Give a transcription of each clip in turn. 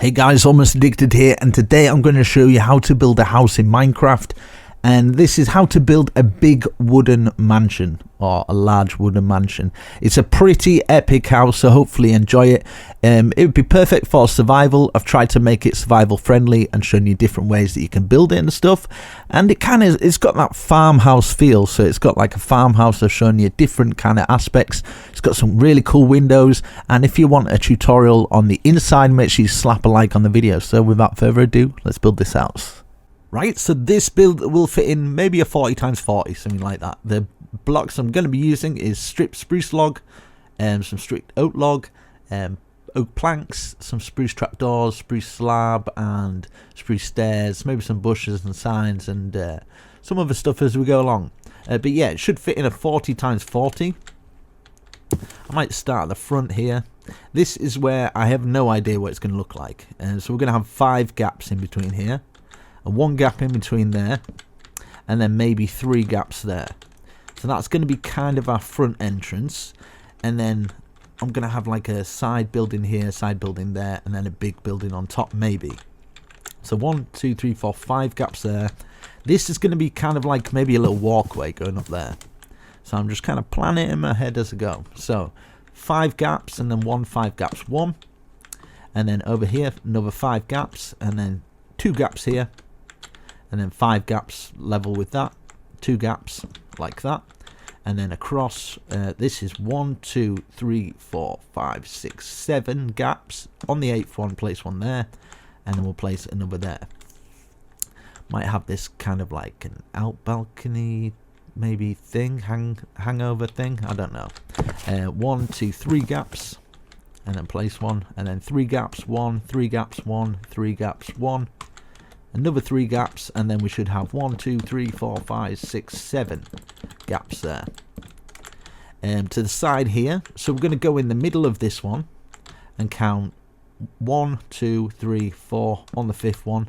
Hey guys, Almost Addicted here, and today I'm going to show you how to build a house in Minecraft. And this is how to build a big wooden mansion, or a large wooden mansion. It's a pretty epic house, so hopefully enjoy it. It would be perfect for survival. I've tried to make it survival friendly and shown you different ways that you can build it and stuff. And it's got that farmhouse feel, so it's got like a farmhouse. I've shown you different kind of aspects. It's got some really cool windows, and if you want a tutorial on the inside, make sure you slap a like on the video. So without further ado, let's build this house. Right, so this build will fit in maybe a 40x40, something like that. The blocks I'm going to be using is stripped spruce log, some stripped oak log, oak planks, some spruce trapdoors, spruce slab, and spruce stairs, maybe some bushes and signs, and some other stuff as we go along. But yeah, it should fit in a 40x40. I might start at the front here. This is where I have no idea what it's going to look like. So we're going to have 5 gaps in between here. And 1 gap in between there, and then maybe 3 gaps there. So that's going to be kind of our front entrance, and then I'm going to have like a side building here, side building there, and then a big building on top maybe. So 1, 2, 3, 4, 5 gaps there. This is going to be kind of like maybe a little walkway going up there. So I'm just kind of planning it in my head as I go. So 5 gaps, and then 5 gaps, 1. And then over here, another 5 gaps, and then 2 gaps here. And then 5 gaps level with that, 2 gaps like that, and then across this is 1, 2, 3, 4, 5, 6, 7 gaps. On the 8th one, place 1 there, and then we'll place another there. Might have this kind of like an out balcony maybe thing, hangover thing, I don't know. 1, 2, 3 gaps, and then place 1, and then 3 gaps, 1, 3 gaps, 1, 3 gaps, 1. Another 3 gaps, and then we should have 1, 2, 3, 4, 5, 6, 7 gaps there. To the side here, so we're going to go in the middle of this one and count 1, 2, 3, 4 on the 5th one.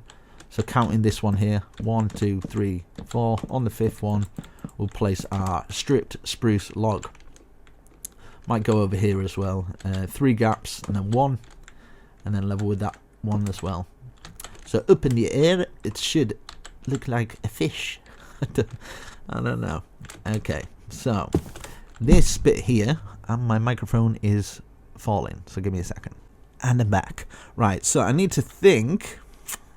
So counting this one here, 1, 2, 3, 4 on the 5th one, we'll place our stripped spruce log. Might go over here as well. 3 gaps, and then 1, and then level with that 1 as well. So up in the air, it should look like a fish. I don't know. Okay, so this bit here, and my microphone is falling, so give me a second. And I'm back. Right, so I need to think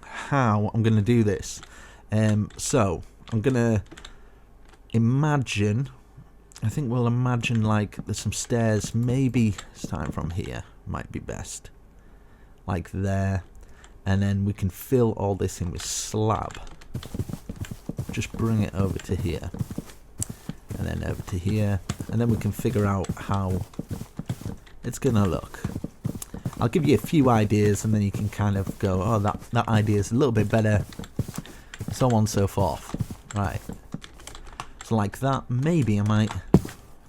how I'm going to do this. So I'm going to imagine, I think we'll imagine like there's some stairs, maybe starting from here, might be best. Like there. And then we can fill all this in with slab. Just bring it over to here. And then over to here. And then we can figure out how it's going to look. I'll give you a few ideas, and then you can kind of go, oh, that idea is a little bit better. So on and so forth. Right. So like that. Maybe I might.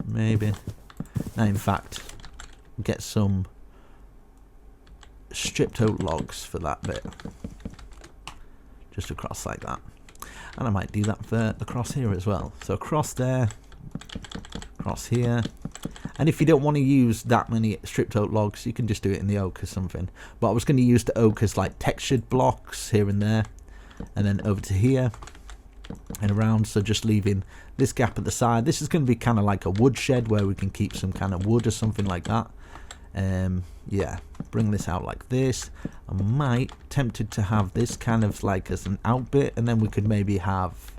Maybe. Now, in fact, get some stripped oak logs for that bit, just across like that, and I might do that for across here as well. So across there, across here, and if you don't want to use that many stripped oak logs, you can just do it in the oak or something. But I was going to use the oak as like textured blocks here and there, and then over to here and around. So just leaving this gap at the side. This is going to be kind of like a wood shed where we can keep some kind of wood or something like that. Yeah, bring this out like this. I might tempted to have this kind of like as an out bit, and then we could maybe have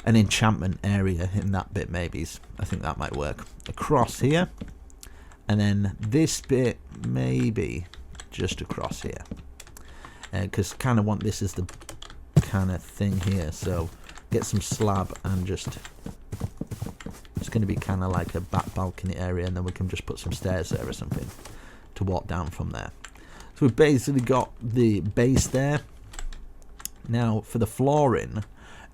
an enchantment area in that bit. Maybe I think that might work across here, and then this bit maybe just across here, because kind of want this as the kind of thing here. So get some slab and just. It's going to be kind of like a back balcony area, and then we can just put some stairs there or something to walk down from there. So we've basically got the base there. Now for the flooring,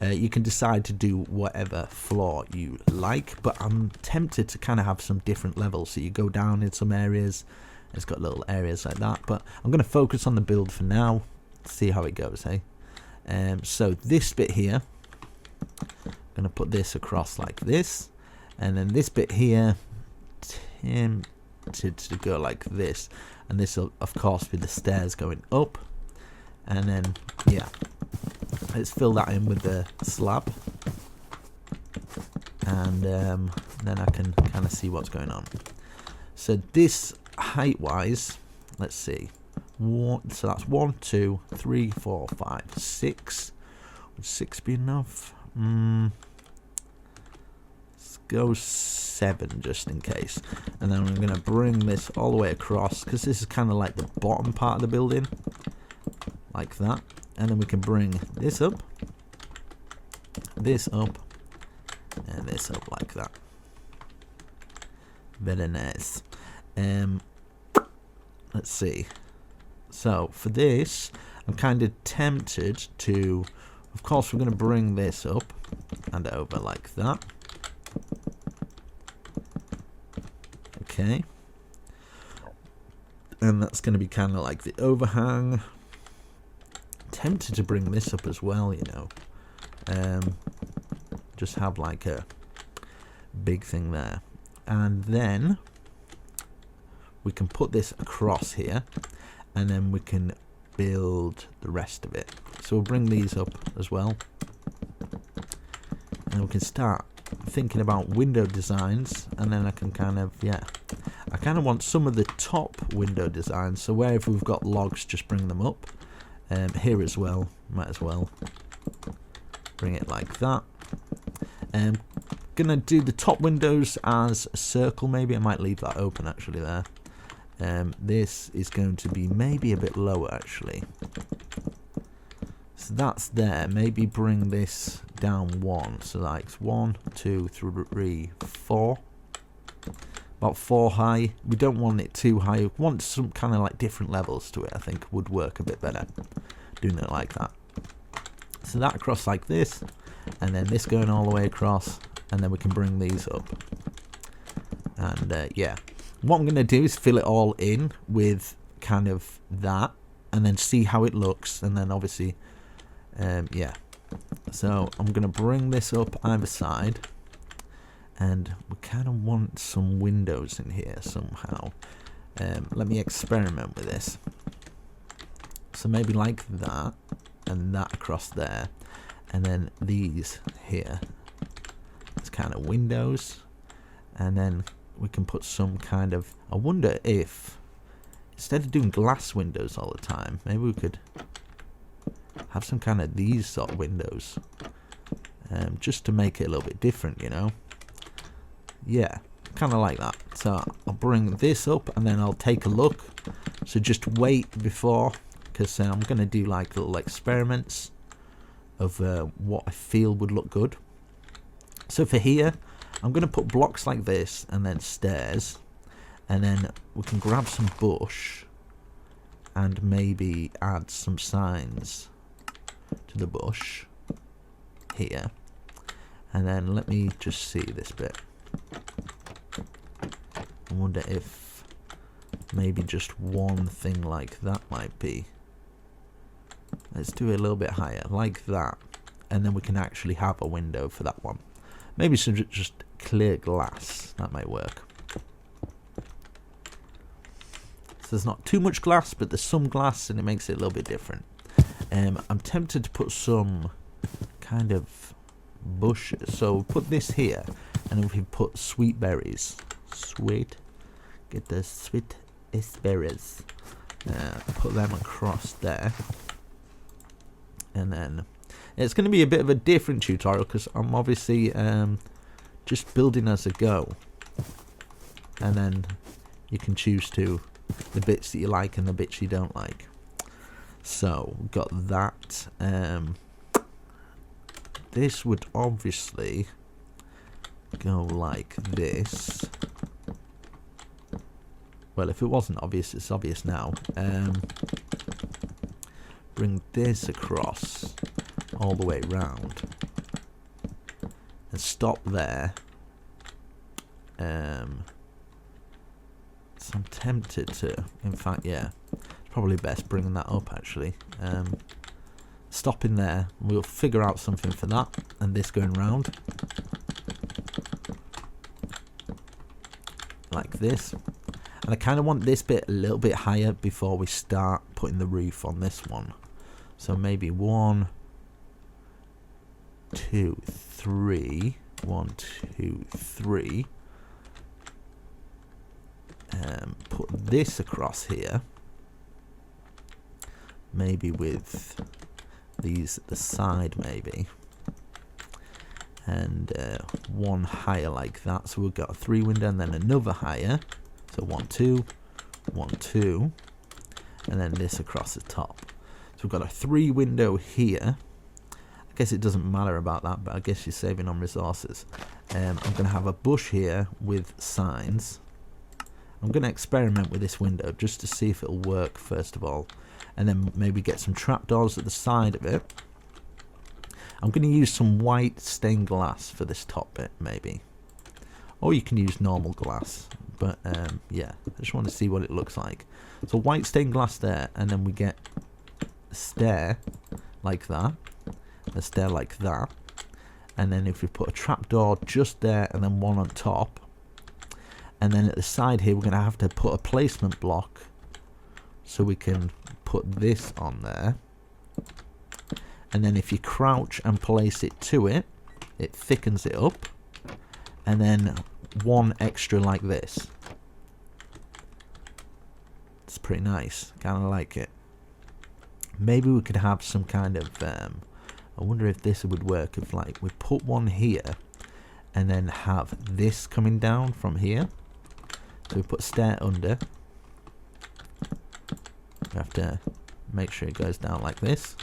you can decide to do whatever floor you like, but I'm tempted to kind of have some different levels. So you go down in some areas, it's got little areas like that, but I'm going to focus on the build for now, see how it goes, eh? So this bit here, I'm going to put this across like this. And then this bit here, tempted to go like this, and this will of course be the stairs going up, and then yeah, let's fill that in with the slab, and then I can kind of see what's going on. So this height wise, let's see, so that's 1, 2, 3, 4, 5, 6. Would 6 be enough? Let's go 7 just in case, and then I'm going to bring this all the way across, because this is kind of like the bottom part of the building, like that, and then we can bring this up, and this up like that. Very nice. Let's see. So for this, I'm kind of tempted to, of course, we're going to bring this up and over like that. Okay. And that's going to be kind of like the overhang. Tempted to bring this up as well, you know. Just have like a big thing there. And then we can put this across here, and then we can build the rest of it. So we'll bring these up as well, and we can start thinking about window designs, and then I can kind of, yeah, I kind of want some of the top window designs, so wherever we've got logs, just bring them up. Here as well, might as well bring it like that. Gonna do the top windows as a circle, maybe. I might leave that open actually there. This is going to be maybe a bit lower actually, so that's there. Maybe bring this down 1, so like 1, 2, 3, 4, about 4 high. We don't want it too high. We want some kind of like different levels to it. I think would work a bit better doing it like that. So that across like this, and then this going all the way across, and then we can bring these up. And yeah, what I'm going to do is fill it all in with kind of that, and then see how it looks, and then obviously yeah, so I'm going to bring this up either side, and we kind of want some windows in here somehow. Let me experiment with this. So maybe like that, and that across there, and then these here, it's kind of windows, and then we can put some kind of, I wonder if instead of doing glass windows all the time, maybe we could have some kind of these sort of windows, just to make it a little bit different, you know. Yeah, kind of like that. So I'll bring this up, and then I'll take a look. So just wait before, because I'm going to do like little experiments of what I feel would look good. So for here, I'm going to put blocks like this, and then stairs, and then we can grab some bush and maybe add some signs to the bush here. And then let me just see this bit. I wonder if maybe just one thing like that might be. Let's do it a little bit higher, like that, and then we can actually have a window for that one. Maybe some just clear glass, that might work. So there's not too much glass, but there's some glass, and it makes it a little bit different. I'm tempted to put some kind of bushes. So we'll put this here, and then we put sweet berries. Sweet, get the sweetest berries. Put them across there, and then it's going to be a bit of a different tutorial because I'm obviously just building as I go, and then you can choose to the bits that you like and the bits you don't like. So we've got that. This would obviously go like this. Well, if it wasn't obvious, it's obvious now. Bring this across all the way round and stop there. So I'm tempted to, in fact, yeah, probably best bringing that up actually. Stop in there, we'll figure out something for that, and this going round like this, And I kind of want this bit a little bit higher before we start putting the roof on this one. So maybe 1, 2, 3. 1, 2, 3. Put this across here. Maybe with these at the side, maybe. And one higher like that. So we've got a 3 window and then another higher. So 1, 2, 1, 2. And then this across the top. So we've got a 3 window here. I guess it doesn't matter about that, but I guess you're saving on resources. I'm going to have a bush here with signs. I'm going to experiment with this window just to see if it'll work first of all. And then maybe get some trapdoors at the side of it. I'm going to use some white stained glass for this top bit, maybe. Or you can use normal glass. But yeah, I just want to see what it looks like. So white stained glass there, and then we get a stair like that. A stair like that. And then if we put a trapdoor just there and then one on top. And then at the side here, we're going to have to put a placement block so we can put this on there. And then if you crouch and place it to it, it thickens it up. And then one extra like this. It's pretty nice. Kind of like it. Maybe we could have some kind of... I wonder if this would work if like we put one here and then have this coming down from here. So we put a stair under. We have to make sure it goes down like this.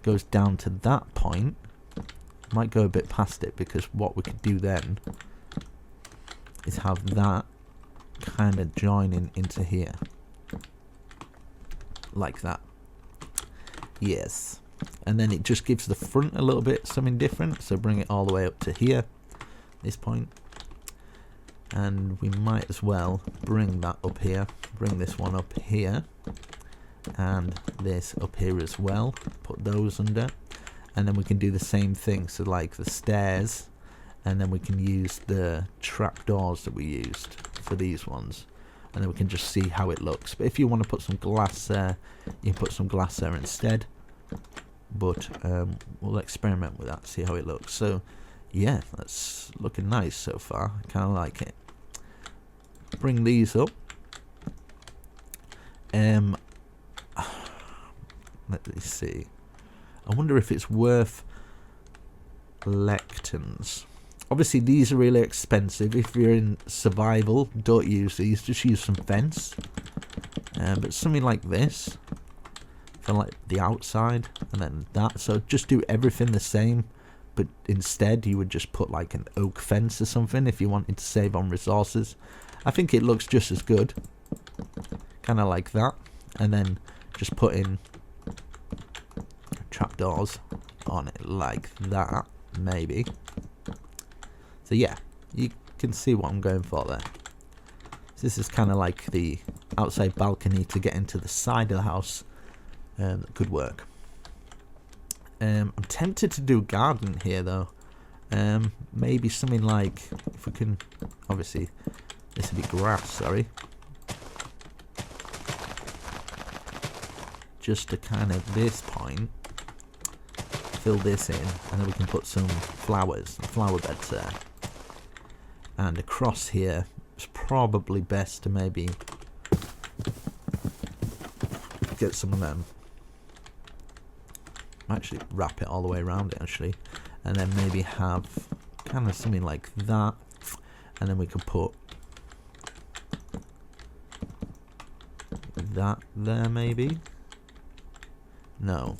Goes down to that point. Might go a bit past it because what we could do then is have that kind of joining into here. Like that. Yes. And then it just gives the front a little bit something different. So bring it all the way up to here. This point. And we might as well bring that up here. Bring this one up here. And this up here as well. Put those under. And then we can do the same thing. So like the stairs. And then we can use the trapdoors that we used for these ones. And then we can just see how it looks. But if you want to put some glass there, you can put some glass there instead. But we'll experiment with that, see how it looks. So yeah, that's looking nice so far. I kind of like it. Bring these up. Let me see. I wonder if it's worth lecterns. Obviously these are really expensive. If you're in survival, don't use these, just use some fence. But something like this for like the outside, and then that, so just do everything the same, but instead you would just put like an oak fence or something if you wanted to save on resources. I think it looks just as good, kind of like that, and then just put in trapdoors on it like that, maybe. So yeah, you can see what I'm going for there. So this is kind of like the outside balcony to get into the side of the house. That could work. I'm tempted to do a garden here though. Maybe something like, if we can, obviously this would be grass, sorry. Just to kind of this point, fill this in, and then we can put some flowers, flower beds there. And across here, it's probably best to maybe get some of them. Actually wrap it all the way around it actually, and then maybe have kind of something like that, and then we could put that there maybe. No,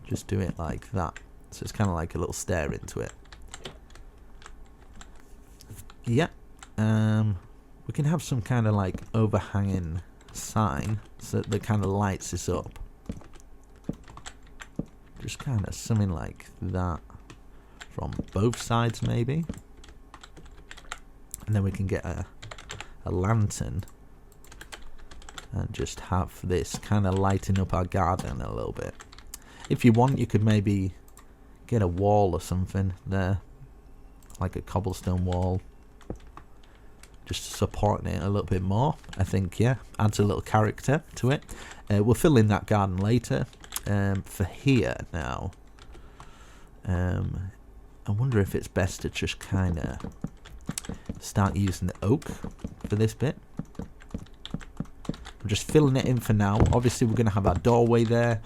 just do it like that, so it's kind of like a little stair into it. Yeah. We can have some kind of like overhanging sign so that kind of lights this up. Just kind of something like that from both sides maybe. And then we can get a lantern and just have this kind of lighting up our garden a little bit. If you want, you could maybe get a wall or something there, like a cobblestone wall. just supporting it a little bit more. I think, yeah, adds a little character to it. We'll fill in that garden later. For here now, I wonder if it's best to just kind of start using the oak for this bit. I'm just filling it in for now. Obviously, we're going to have our doorway there.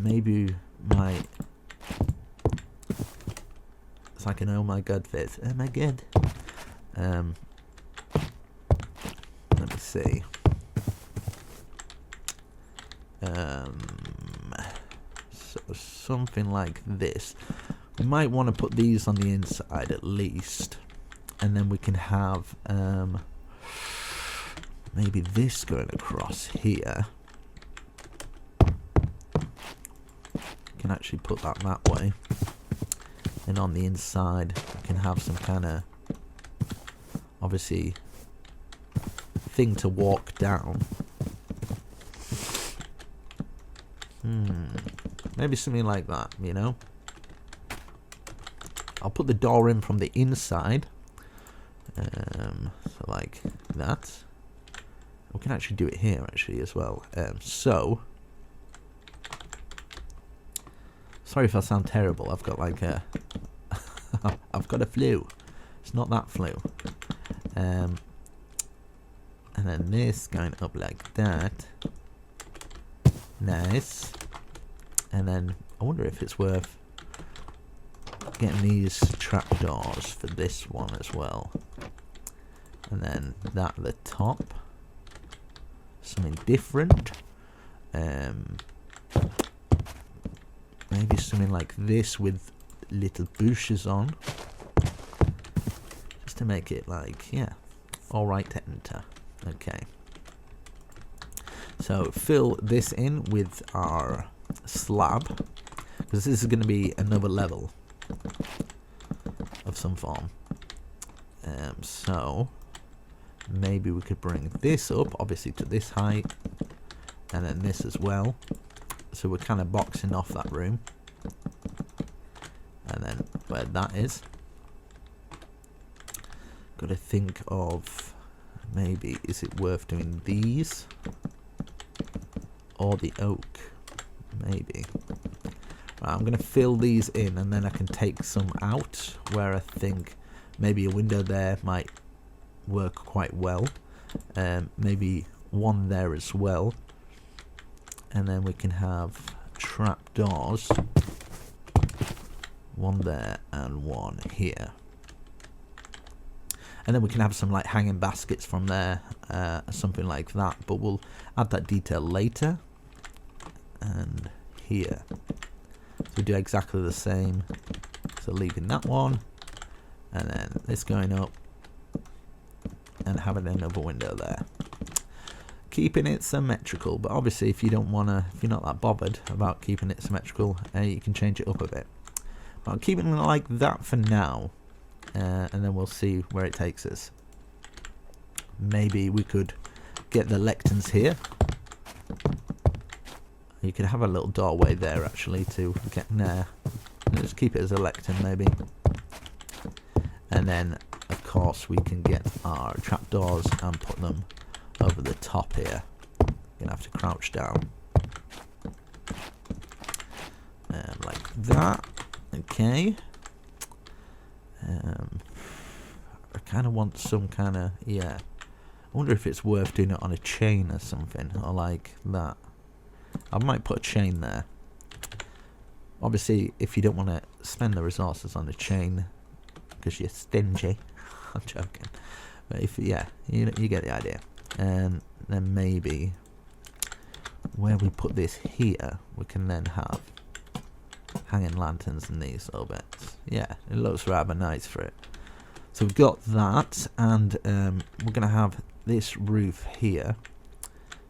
Maybe might... It's like an oh my god face. Oh my god. Let me see. So something like this. We might want to put these on the inside at least, and then we can have maybe this going across here. Can actually put that way, and on the inside we can have some kind of obviously thing to walk down. Maybe something like that, you know. I'll put the door in from the inside, so like that. We can actually do it here actually as well. So sorry if I sound terrible. I've got like a I've got a flu. It's not that flu. And then this going up like that. Nice. And then I wonder if it's worth getting these trapdoors for this one as well. And then that at the top. Something different. Maybe something like this with little bushes on. Just to make it like, yeah, alright to enter. Okay. So fill this in with our slab, because this is going to be another level of some form. So maybe we could bring this up, obviously to this height, and then this as well. So we're kind of boxing off that room, and then where that is, got to think of maybe, is it worth doing these or the oak? Maybe. Right, I'm going to fill these in, and then I can take some out where I think maybe a window there might work quite well. Maybe one there as well. And then we can have trapdoors. One there and one here. And then we can have some like hanging baskets from there, something like that. But we'll add that detail later. And here. So we do exactly the same. So leaving that one. And then this going up. And having another window there. Keeping it symmetrical, but obviously if you don't want to, if you're not that bothered about keeping it symmetrical, you can change it up a bit. But I'll keep it like that for now, and then we'll see where it takes us. Maybe we could get the lecterns here. You could have a little doorway there actually to get in there. Just keep it as a lectern maybe. And then of course we can get our trapdoors and put them over the top here. Gonna have to crouch down. Like that. Okay. I kind of want some kind of, yeah. I wonder if it's worth doing it on a chain or something, or like that. I might put a chain there. Obviously, if you don't want to spend the resources on a chain because you're stingy, I'm joking. But if, yeah, you get the idea. And then maybe where we put this here, we can then have hanging lanterns in these little bits. Yeah, it looks rather nice for it. So we've got that, and we're going to have this roof here.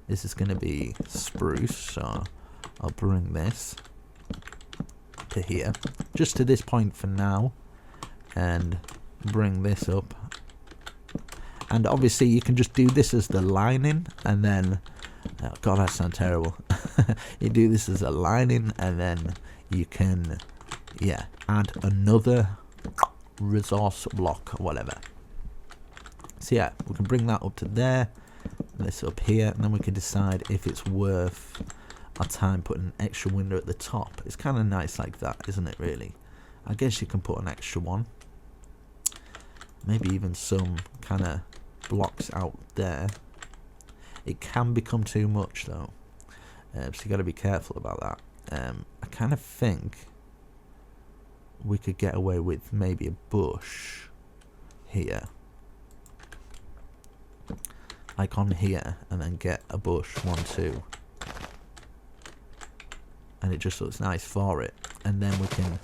This is going to be spruce, so I'll bring this to here, just to this point for now, and bring this up. And obviously you can just do this as the lining, and then, oh god, that sounds terrible. You do this as a lining, and then you can, yeah, add another resource block or whatever. So yeah, we can bring that up to there, and this up here, and then we can decide if it's worth our time putting an extra window at the top. It's kind of nice like that, isn't it, really? I guess you can put an extra one. Maybe even some kind of blocks out there. It can become too much though, so you got to be careful about that. I kind of think we could get away with maybe a bush here, like on here, and then get a bush 1, 2, and it just looks nice for it. And then we can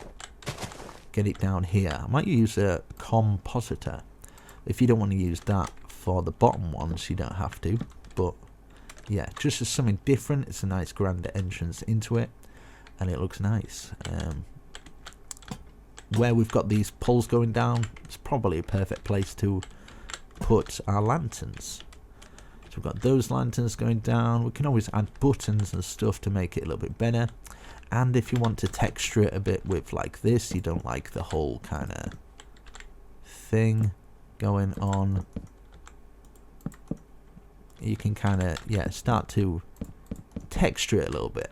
get it down here. I might use a compositor. If you don't want to use that for the bottom ones, you don't have to, but yeah, just as something different. It's a nice grand entrance into it, and it looks nice. Where we've got these poles going down, it's probably a perfect place to put our lanterns. So we've got those lanterns going down. We can always add buttons and stuff to make it a little bit better. And if you want to texture it a bit with like this, you don't like the whole kind of thing going on, you can kind of, yeah, start to texture it a little bit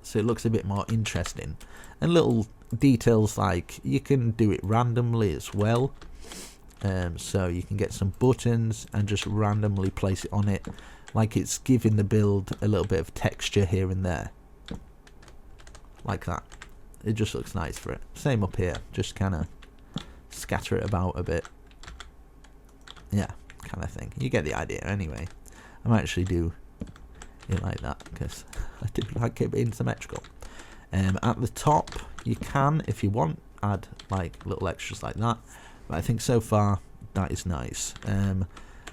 so it looks a bit more interesting. And little details like you can do it randomly as well. So you can get some buttons and just randomly place it on it, like it's giving the build a little bit of texture here and there, like that. It just looks nice for it. Same up here, just kind of scatter it about a bit, yeah, kind of thing. You get the idea anyway. I might actually do it like that because I do like it being symmetrical. At the top you can, if you want, add like little extras like that, but I think so far that is nice.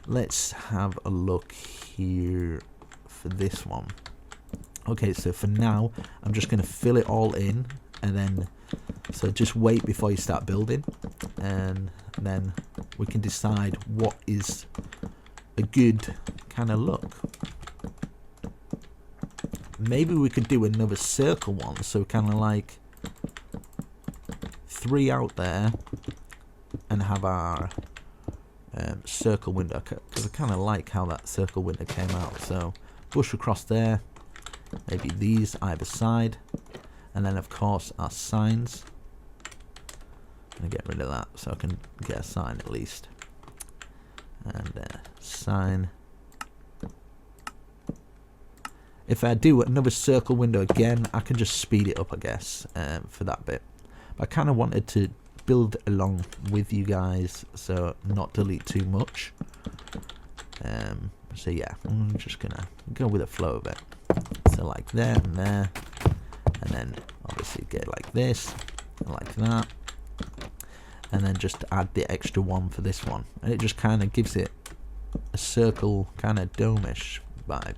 Let's have a look here for this one. Okay, so for now I'm just going to fill it all in, and then so just wait before you start building, and then we can decide what is a good kind of look. Maybe we could do another circle one, so kind of like 3 out there and have our circle window, because I kind of like how that circle window came out. So bush across there, maybe these either side, and then of course our signs. I'm gonna get rid of that so I can get a sign at least, and sign. If I do another circle window again, I can just speed it up, I guess, for that bit. But I kind of wanted to build along with you guys, so not delete too much. So yeah, I'm just gonna go with the flow of it. So like there and there, and then obviously get like this, and like that, and then just add the extra one for this one, and it just kind of gives it a circle kind of dome-ish vibe.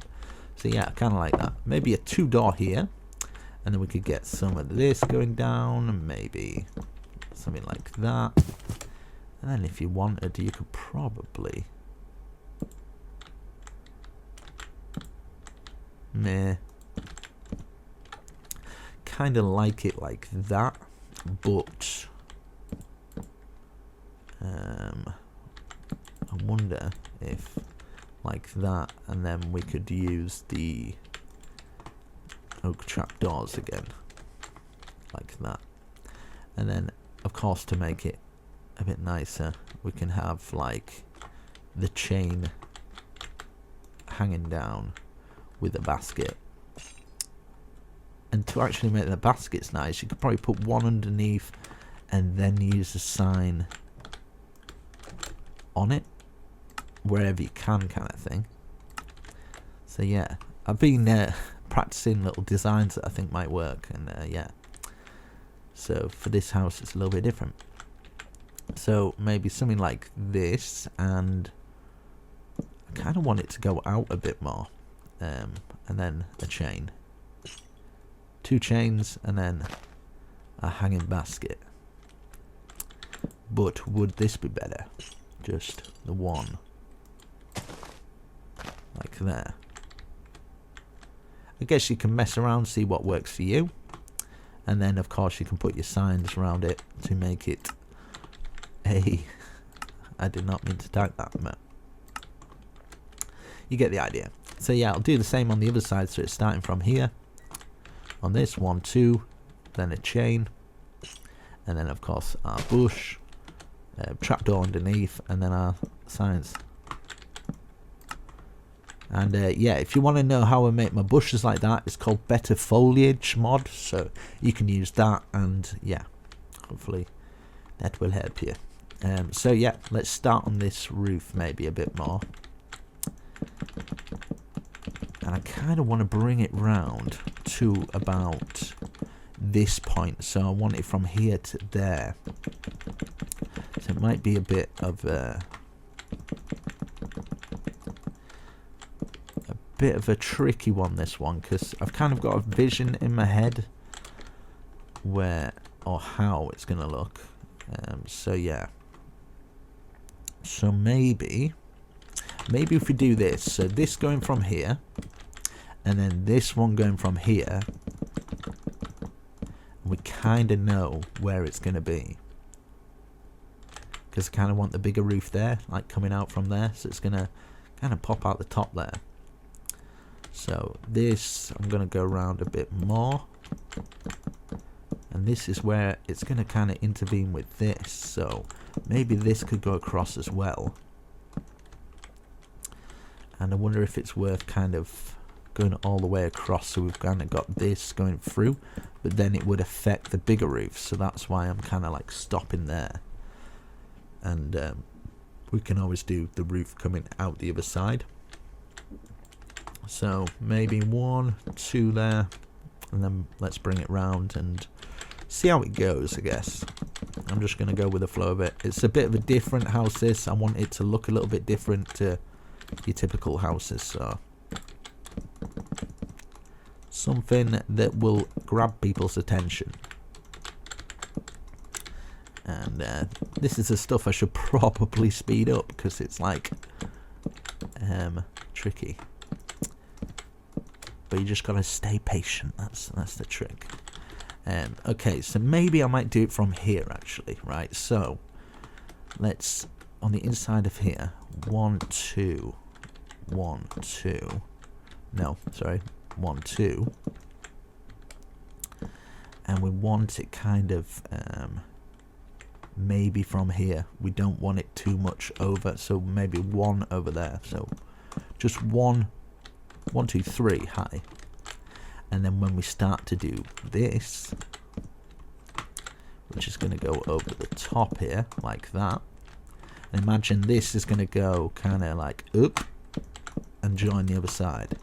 So yeah, kind of like that. Maybe a 2-door here, and then we could get some of this going down, and maybe something like that. And then if you wanted, you could probably kind of like it like that, but I wonder if like that, and then we could use the oak trap doors again like that. And then of course, to make it a bit nicer, we can have like the chain hanging down with a basket. And to actually make the baskets nice, you could probably put one underneath and then use a sign on it wherever you can, kind of thing. So yeah, I've been practicing little designs that I think might work, and yeah. So for this house it's a little bit different. So maybe something like this, and I kind of want it to go out a bit more, and then a chain, 2 chains, and then a hanging basket. But would this be better? Just the one like there. I guess you can mess around, see what works for you, and then of course you can put your signs around it to make it a I did not mean to type that, but you get the idea. So yeah, I'll do the same on the other side. So it's starting from here on this 1, 2, then a chain, and then of course our bush, trapdoor underneath, and then our signs. And yeah, if you want to know how I make my bushes like that, it's called Better Foliage mod, so you can use that, and yeah, hopefully that will help you. So yeah, let's start on this roof maybe a bit more. And I kind of want to bring it round to about this point, so I want it from here to there. So it might be a bit of a tricky one, this one, because I've kind of got a vision in my head where or how it's gonna look. So yeah, so maybe if we do this, so this going from here and then this one going from here, we kind of know where it's going to be, because I kind of want the bigger roof there, like coming out from there, so it's going to kind of pop out the top there. So this, I'm going to go around a bit more, and this is where it's going to kind of intervene with this, so maybe this could go across as well. And I wonder if it's worth kind of going all the way across, so we've kind of got this going through, but then it would affect the bigger roof, so that's why I'm kind of like stopping there. And we can always do the roof coming out the other side. So maybe 1, 2 there, and then let's bring it round and see how it goes, I guess. I'm just going to go with the flow of it. It's a bit of a different house, this. I want it to look a little bit different to your typical houses, so something that will grab people's attention. And this is the stuff I should probably speed up, because it's like tricky, but you just gotta stay patient. That's the trick. Okay, so maybe I might do it from here actually, right? So let's, on the inside of here, 1, 2, 1, 2, no, sorry, 1, 2, and we want it kind of maybe from here. We don't want it too much over, so maybe 1 over there. So just 1, 1, 2, 3 high, and then when we start to do this, which is going to go over the top here like that, and imagine this is going to go kind of like up and join the other side.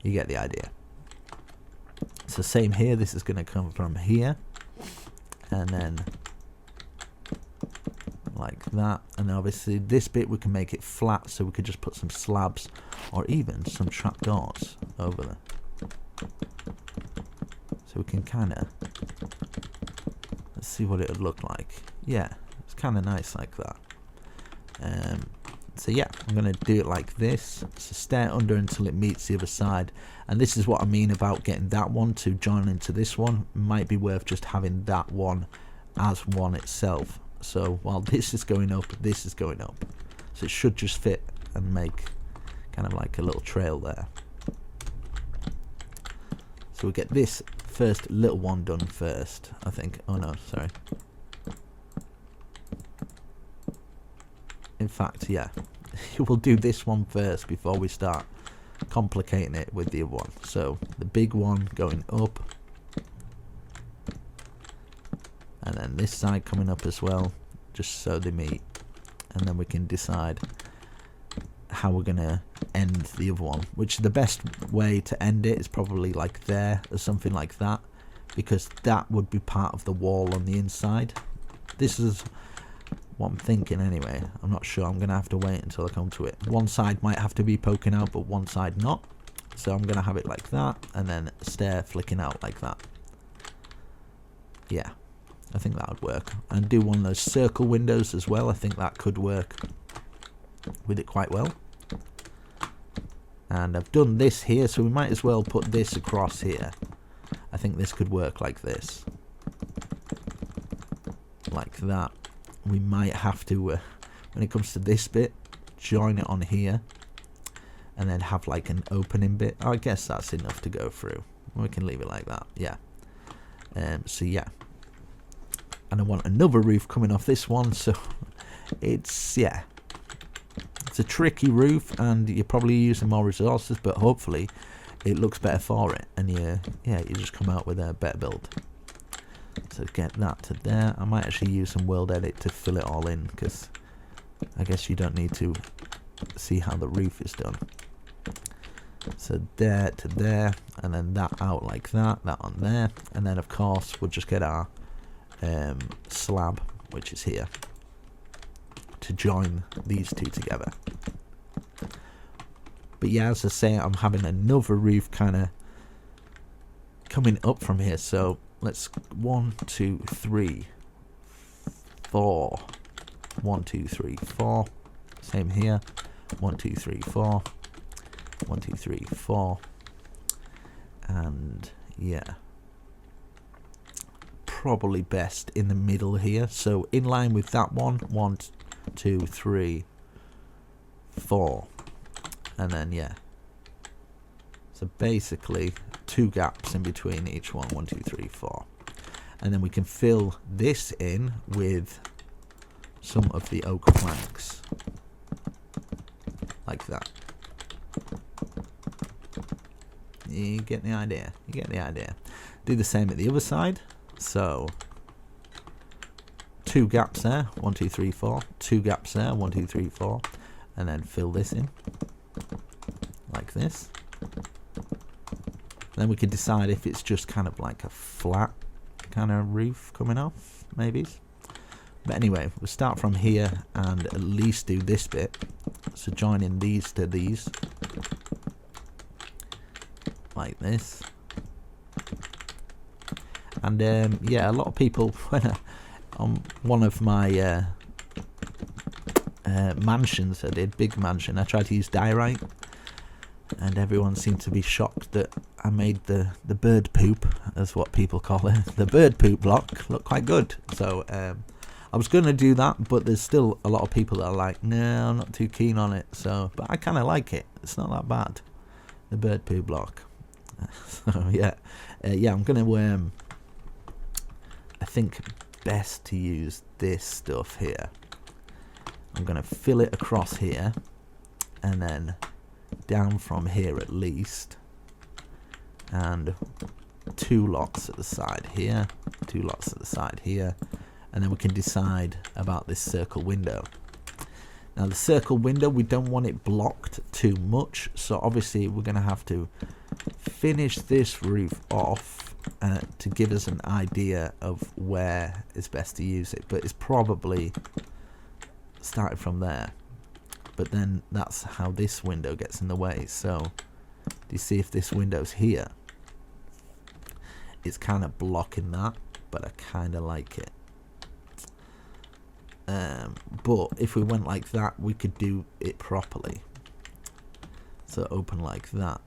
You get the idea. So same here, this is going to come from here and then like that, and obviously this bit we can make it flat, so we could just put some slabs or even some trapdoors over there, so we can kind of, let's see what it would look like. Yeah, it's kind of nice like that. So yeah, I'm going to do it like this, so stare under until it meets the other side. And this is what I mean about getting that one to join into this one. It might be worth just having that one as one itself. So while this is going up, this is going up, so it should just fit and make kind of like a little trail there. So we get this first little one done first, I think. Oh no, sorry. In fact, yeah, we'll do this one first before we start complicating it with the other one. So the big one going up, and then this side coming up as well, just so they meet, and then we can decide how we're gonna end the other one, which the best way to end it is probably like there or something like that, because that would be part of the wall on the inside. This is what I'm thinking anyway. I'm not sure, I'm gonna have to wait until I come to it. One side might have to be poking out, but one side not, so I'm gonna have it like that, and then stair flicking out like that. Yeah, I think that would work. And do one of those circle windows as well. I think that could work with it quite well. And I've done this here, so we might as well put this across here. I think this could work like this, like that. We might have to when it comes to this bit, join it on here, and then have like an opening bit. I guess that's enough to go through. We can leave it like that, yeah. So yeah, and I want another roof coming off this one, so it's, yeah, it's a tricky roof, and you're probably using more resources, but hopefully it looks better for it, and you just come out with a better build. So get that to there. I might actually use some world edit to fill it all in, because I guess you don't need to see how the roof is done. So there to there, and then that out like that, that on there, and then of course we'll just get our slab, which is here, to join these two together. But yeah, as I say, I'm having another roof kind of coming up from here, so let's 1 2 3 4 1 2 3 4, same here, 1 2 3 4 1 2 3 4, and yeah, probably best in the middle here, so in line with that one, 1 2 3 4, and then yeah, so basically 2 gaps in between each one, 1 2 3 4, and then we can fill this in with some of the oak planks like that. You get the idea, you get the idea. Do the same at the other side, so 2 gaps there, 1 2 3 4, 2 gaps there, 1 2 3 4, and then fill this in like this. Then we can decide if it's just kind of like a flat kind of roof coming off, maybe. But anyway, we'll start from here and at least do this bit. So joining these to these like this. And yeah, a lot of people, when on one of my mansions I did, big mansion, I tried to use diorite, and everyone seemed to be shocked that I made the bird poop, as what people call it, the bird poop block, look quite good. So I was going to do that, but there's still a lot of people that are like, no, I'm not too keen on it. So, but I kind of like it. It's not that bad, the bird poop block. So yeah, yeah, I'm going to I think best to use this stuff here. I'm going to fill it across here, and then down from here at least, and 2 lots at the side here, 2 lots at the side here, and then we can decide about this circle window. Now the circle window, we don't want it blocked too much, so obviously we're going to have to finish this roof off to give us an idea of where it's best to use it, but it's probably starting from there. But then that's how this window gets in the way. So do you see if this window's here? It's kind of blocking that, but I kind of like it. But if we went like that, we could do it properly. So open like that.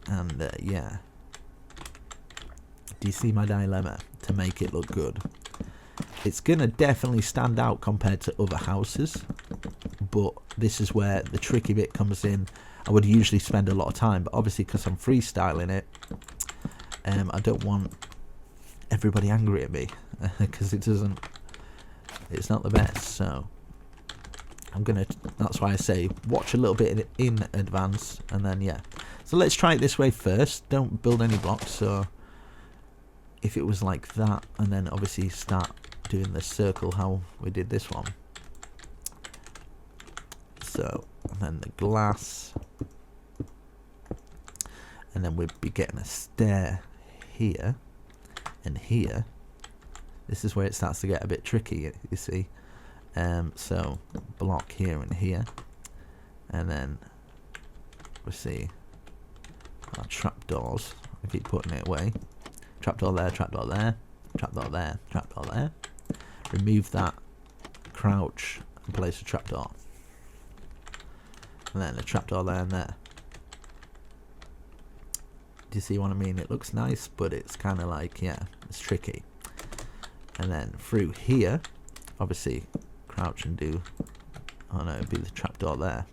And yeah. Do you see my dilemma to make it look good? It's going to definitely stand out compared to other houses, but this is where the tricky bit comes in. I would usually spend a lot of time, but obviously because I'm freestyling it, I don't want everybody angry at me, because it's not the best. So that's why I say watch a little bit in advance, and then yeah. So let's try it this way first. Don't build any blocks. So if it was like that, and then obviously start doing the circle how we did this one. So, and then the glass, and then we'd be getting a stair here and here. This is where it starts to get a bit tricky, you see. So block here and here, and then we see our trapdoors. I keep putting it away. Trapdoor there, trapdoor there, trapdoor there, trapdoor there. Remove that, crouch, and place a trapdoor. And then a trapdoor there and there. Do you see what I mean? It looks nice, but it's kind of like, yeah, it's tricky. And then through here, obviously, crouch and do, oh no, it'd be the trapdoor there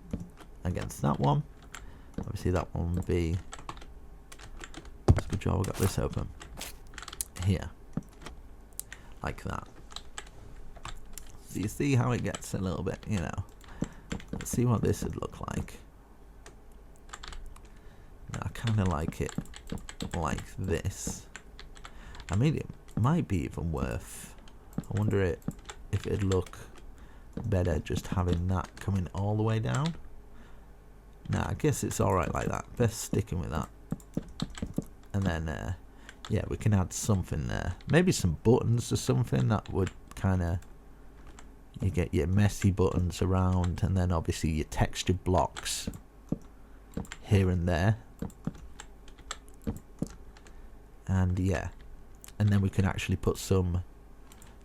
against that one. Obviously that one would be, that's a good job I got this open here, like that. So you see how it gets a little bit, you know. Let's see what this would look like. Now, I kind of like it like this. I mean, it might be even worth, I wonder if it'd look better just having that coming all the way down. Nah, I guess it's alright like that. Best sticking with that. And then, yeah, we can add something there. Maybe some buttons or something that would kind of, you get your messy buttons around, and then obviously your textured blocks here and there. And yeah, and then we can actually put some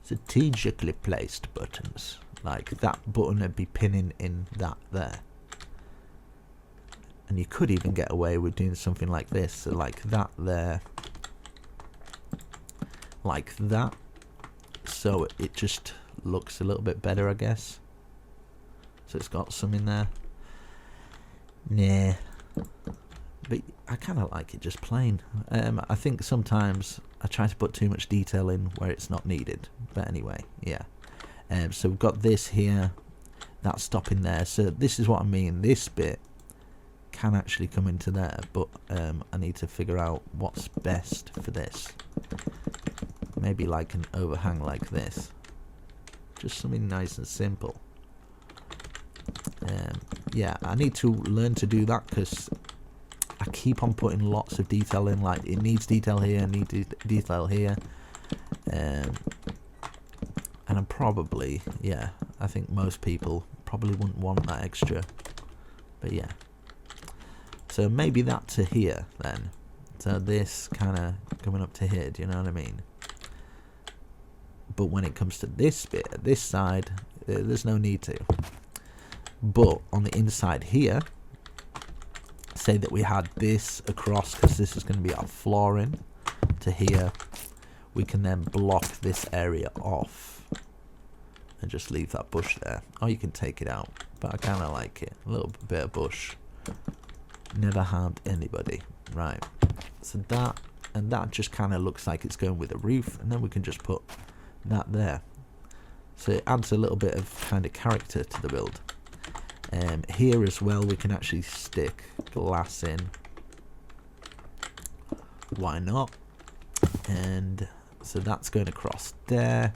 strategically placed buttons, like that button would be pinning in that there. And you could even get away with doing something like this, so like that there, like that, so it just looks a little bit better, I guess. So it's got some in there. Nah, but I kind of like it just plain. I think sometimes I try to put too much detail in where it's not needed, but anyway, yeah. So we've got this here, that's stopping there, so this is what I mean, this bit can actually come into there, but I need to figure out what's best for this. Maybe like an overhang like this, just something nice and simple. Yeah, I need to learn to do that because I keep on putting lots of detail in, like it needs detail here, detail here, and I'm probably, yeah, I think most people probably wouldn't want that extra, but yeah. So maybe that to here then, so this kind of coming up to here, do you know what I mean? But when it comes to this bit, this side, there's no need to. But on the inside here, say that we had this across, because this is going to be our flooring to here, we can then block this area off and just leave that bush there. Or you can take it out, but I kind of like it. A little bit of bush. Never harmed anybody. Right. So that, and that just kind of looks like it's going with a roof, and then we can just put that there. So it adds a little bit of kind of character to the build. Here as well we can actually stick glass in, why not? And so that's going across there,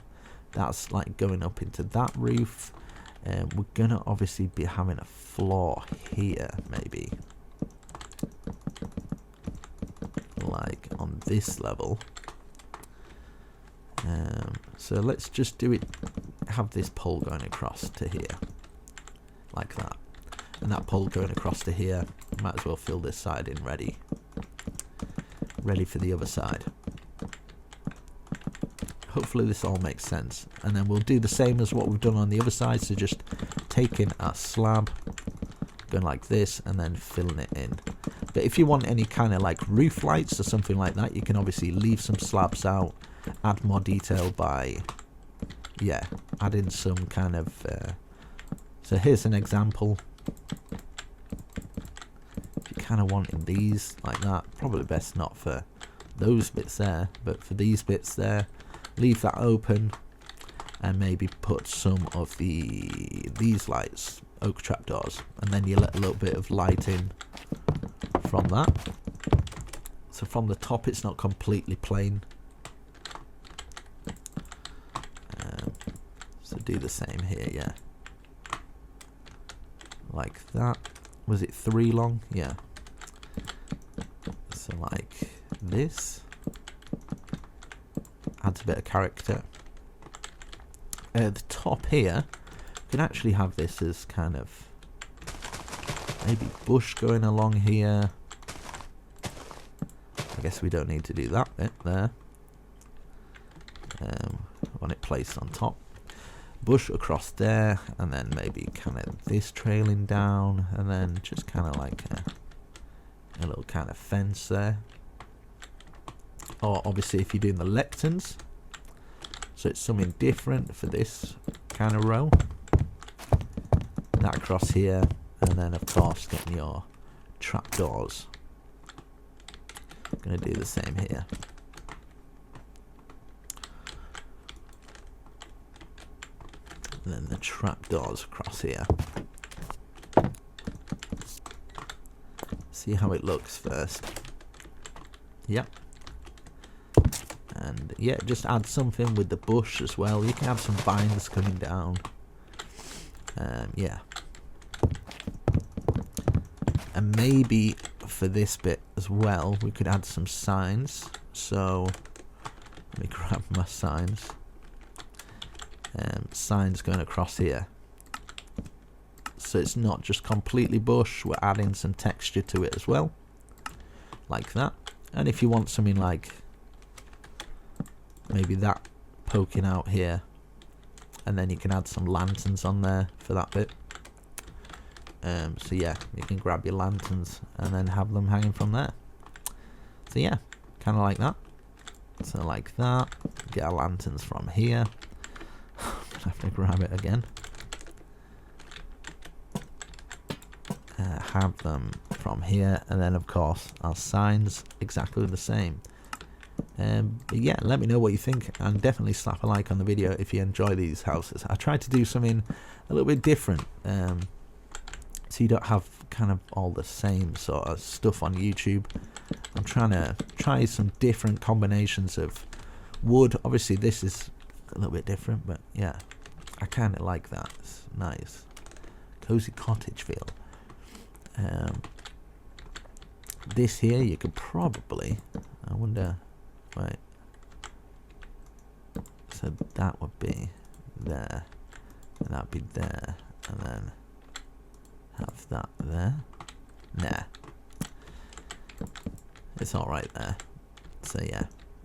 that's like going up into that roof, and we're gonna obviously be having a floor here, maybe like on this level. So let's just do it, have this pole going across to here like that, and that pole going across to here. Might as well fill this side in ready for the other side. Hopefully this all makes sense, and then we'll do the same as what we've done on the other side, so just taking a slab, going like this, and then filling it in. But if you want any kind of like roof lights or something like that, you can obviously leave some slabs out, add more detail by, yeah, adding some kind of so here's an example. If you kind of wanting these like that, probably best not for those bits there, but for these bits there, leave that open, and maybe put some of these lights, oak trapdoors, and then you let a little bit of light in from that. So from the top it's not completely plain. So do the same here, yeah. Like that. Was it 3 long? Yeah. So like this. Adds a bit of character. The top here, you can actually have this as kind of maybe bush going along here. I guess we don't need to do that bit there. Want it placed on top. Bush across there, and then maybe kind of this trailing down, and then just kind of like a little kind of fence there. Or obviously if you're doing the lecterns, so it's something different for this kind of row, that across here, and then of course getting your trapdoors. Gonna do the same here. And then the trapdoors across here. See how it looks first. Yep. And yeah, just add something with the bush as well. You can have some vines coming down. Yeah. And maybe for this bit as well, we could add some signs. So let me grab my signs. Signs going across here. So it's not just completely bush, we're adding some texture to it as well. Like that. And if you want something like maybe that poking out here, and then you can add some lanterns on there for that bit. So yeah, you can grab your lanterns and then have them hanging from there. So yeah, kind of like that. So like that. Get our lanterns from here. I have to grab it again. Have them from here, and then of course our signs exactly the same. But yeah, let me know what you think, and definitely slap a like on the video if you enjoy these houses. I tried to do something a little bit different, so you don't have kind of all the same sort of stuff on YouTube. I'm trying to try some different combinations of wood. Obviously this is a little bit different, but yeah, I kind of like that. It's nice, cozy cottage feel. This here you could probably, I wonder, wait, so that would be there, and that'd be there, and then have that there. Nah, it's alright there. So yeah,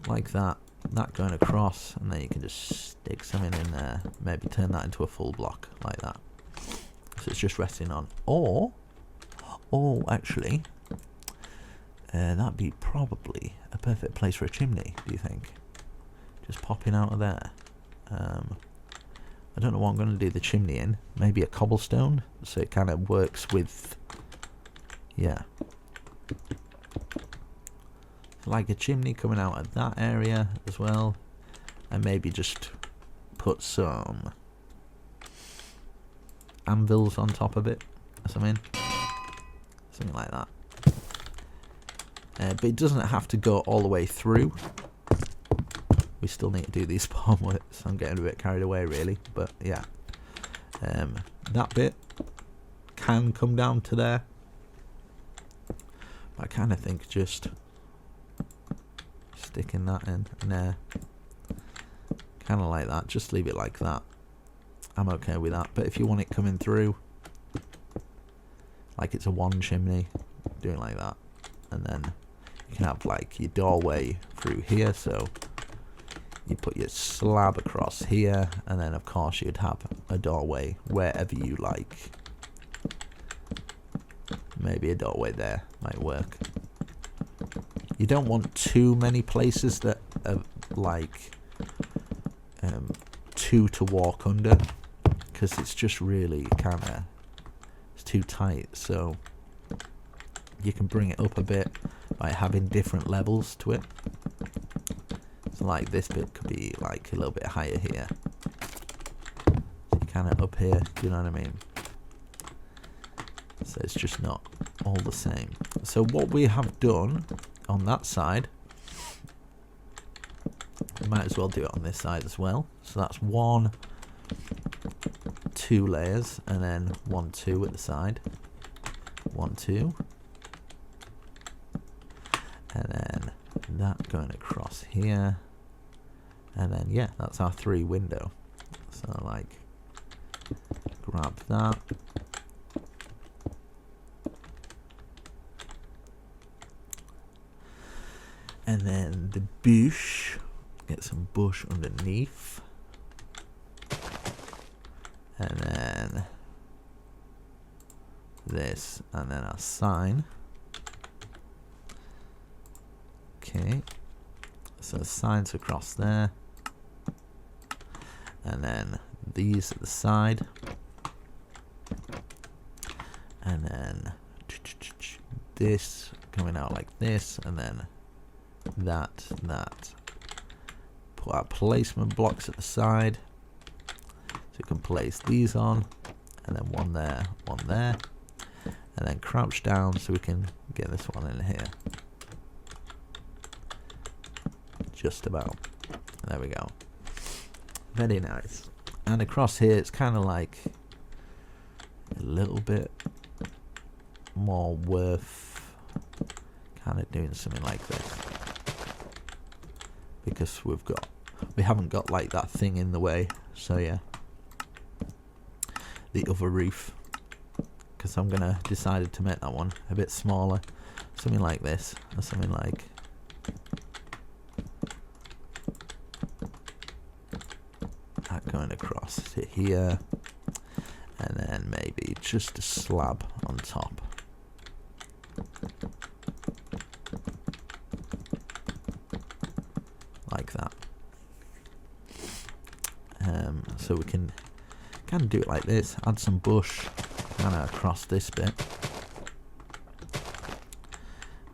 like that, that going across, and then you can just stick something in there, maybe turn that into a full block like that, so it's just resting on. Or actually, that'd be probably a perfect place for a chimney, do you think? Just popping out of there. I don't know what I'm going to do the chimney in. Maybe a cobblestone, so it kind of works with, yeah, like a chimney coming out of that area as well. And maybe just put some anvils on top of it or something. Something like that. But it doesn't have to go all the way through. We still need to do these palm works. I'm getting a bit carried away really, but yeah. That bit can come down to there. But I kind of think just sticking that in there. Kind of like that. Just leave it like that. I'm okay with that. But if you want it coming through, like it's a one chimney, do it like that. And then you can have like your doorway through here, so you put your slab across here, and then of course you'd have a doorway wherever you like. Maybe a doorway there might work. You don't want too many places that are like two to walk under, because it's just really kind of, it's too tight. So you can bring it up a bit by having different levels to it. So like this bit could be like a little bit higher here, so kind of up here, do you know what I mean? So it's just not all the same. So what we have done on that side, we might as well do it on this side as well. So that's 1, 2 layers, and then 1, 2 at the side, 1, 2, and then that going across here, and then yeah, that's our 3 window. So like grab that, and then the bush, get some bush underneath, and then this, and then our sign. Okay, so signs across there, and then these at the side, and then this coming out like this, and then that. Put our placement blocks at the side, so we can place these on, and then one there, and then crouch down so we can get this one in here. Just about. There we go. Very nice. And across here it's kind of like a little bit more worth kind of doing something like this, because we haven't got like that thing in the way. So yeah, the other roof, because I'm gonna decided to make that one a bit smaller, something like this, or something like that going across to here, and then maybe just a slab on top. Like that. So we can kind of do it like this, add some bush kind of across this bit,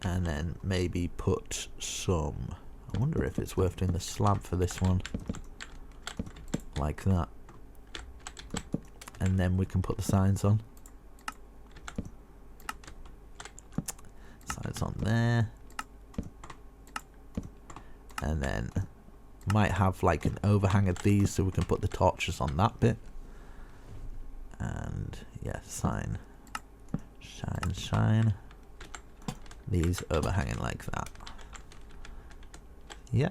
and then maybe put some, I wonder if it's worth doing the slab for this one, like that, and then we can put the signs on. Signs on there, and then might have like an overhang of these so we can put the torches on that bit. And yeah, shine, these overhanging like that. Yeah,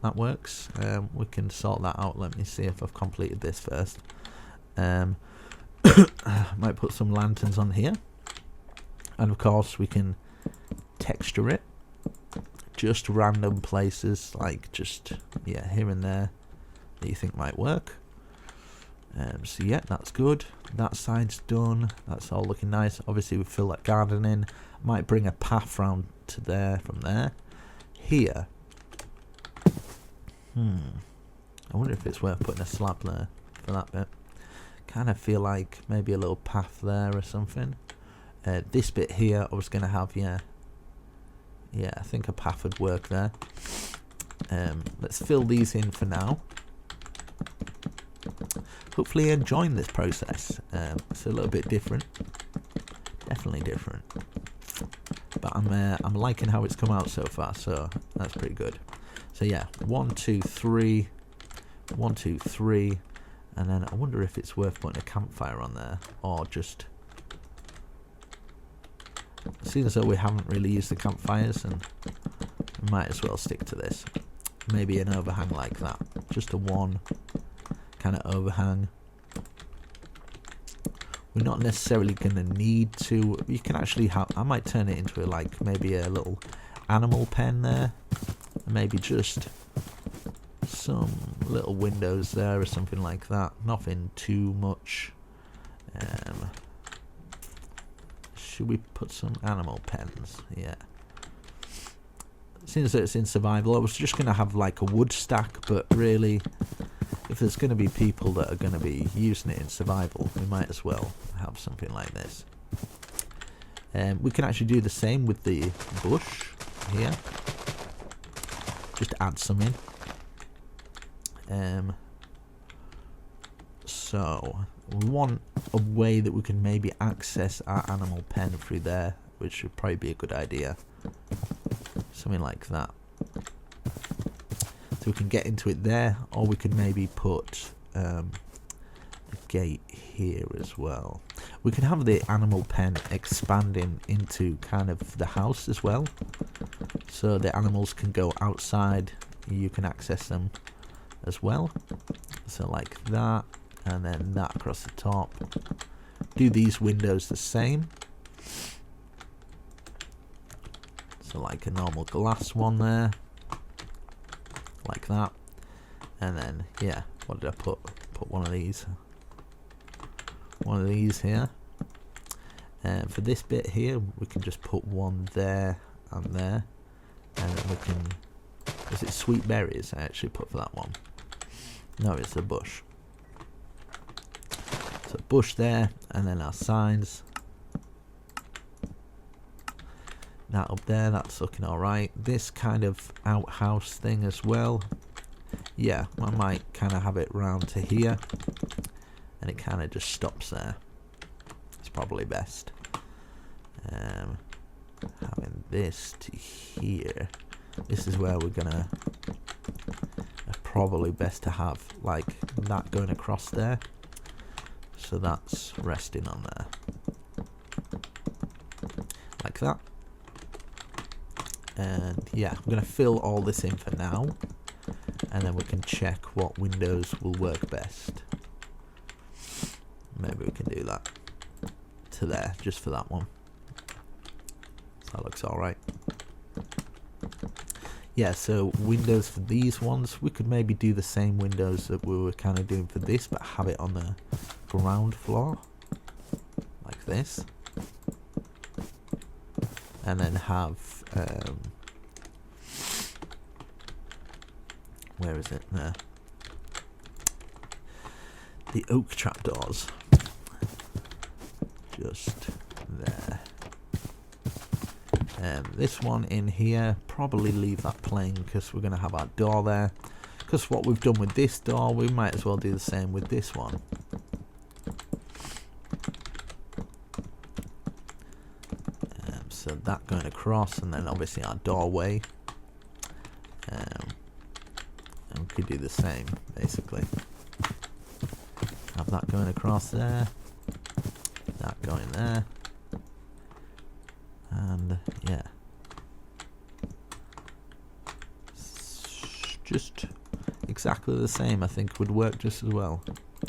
that works. We can sort that out. Let me see if I've completed this first. Might put some lanterns on here, and of course we can texture it, just random places, like just here and there that you think might work. So yeah, that's good. That side's done. That's all looking nice. Obviously we fill that garden in. Might bring a path round to there from there. Here, I wonder if it's worth putting a slab there for that bit. Kind of feel like maybe a little path there or something. This bit here I was going to have, yeah, I think a path would work there. Let's fill these in for now. Hopefully you're enjoying this process. It's a little bit different, definitely different, but I'm liking how it's come out so far, so that's pretty good. So yeah, 1 2 3, 1 2 3, and then I wonder if it's worth putting a campfire on there, or just, seeing as though we haven't really used the campfires, and we might as well stick to this. Maybe an overhang like that, just a one kind of overhang. We're not necessarily going to need to, you can actually have, I might turn it into like maybe a little animal pen there, maybe just some little windows there or something like that, nothing too much. Should we put some animal pens? Yeah. Since it's in survival, I was just going to have like a wood stack, but really, if there's going to be people that are going to be using it in survival, we might as well have something like this. We can actually do the same with the bush here. Just add some in. So we want a way that we can maybe access our animal pen through there, which would probably be a good idea. Something like that. So we can get into it there, or we can maybe put a gate here as well. We can have the animal pen expanding into kind of the house as well, so the animals can go outside, you can access them as well. So like that, and then that across the top. Do these windows the same, so like a normal glass one there, like that. And then yeah, what did I put one of these here. And for this bit here, we can just put one there and there, and then we can, is it sweet berries I actually put for that one? No, it's a bush. So bush there, and then our signs that up there, that's looking alright. This kind of outhouse thing as well, yeah, I might kind of have it round to here, and it kind of just stops there. It's probably best. Having this to here, this is where we're gonna, probably best to have like that going across there, so that's resting on there like that. And yeah, I'm gonna fill all this in for now, and then we can check what windows will work best. Maybe we can do that to there, just for that one. So that looks alright. Yeah, so windows for these ones, we could maybe do the same windows that we were kind of doing for this, but have it on the ground floor, like this. And then have, where is it? There. The oak trapdoors. Just there. This one in here, probably leave that plain because we're going to have our door there. Because what we've done with this door, we might as well do the same with this one. So that going across, and then obviously our doorway. And we could do the same, basically. Have that going across there. That going there. And yeah, just exactly the same, I think would work just as well.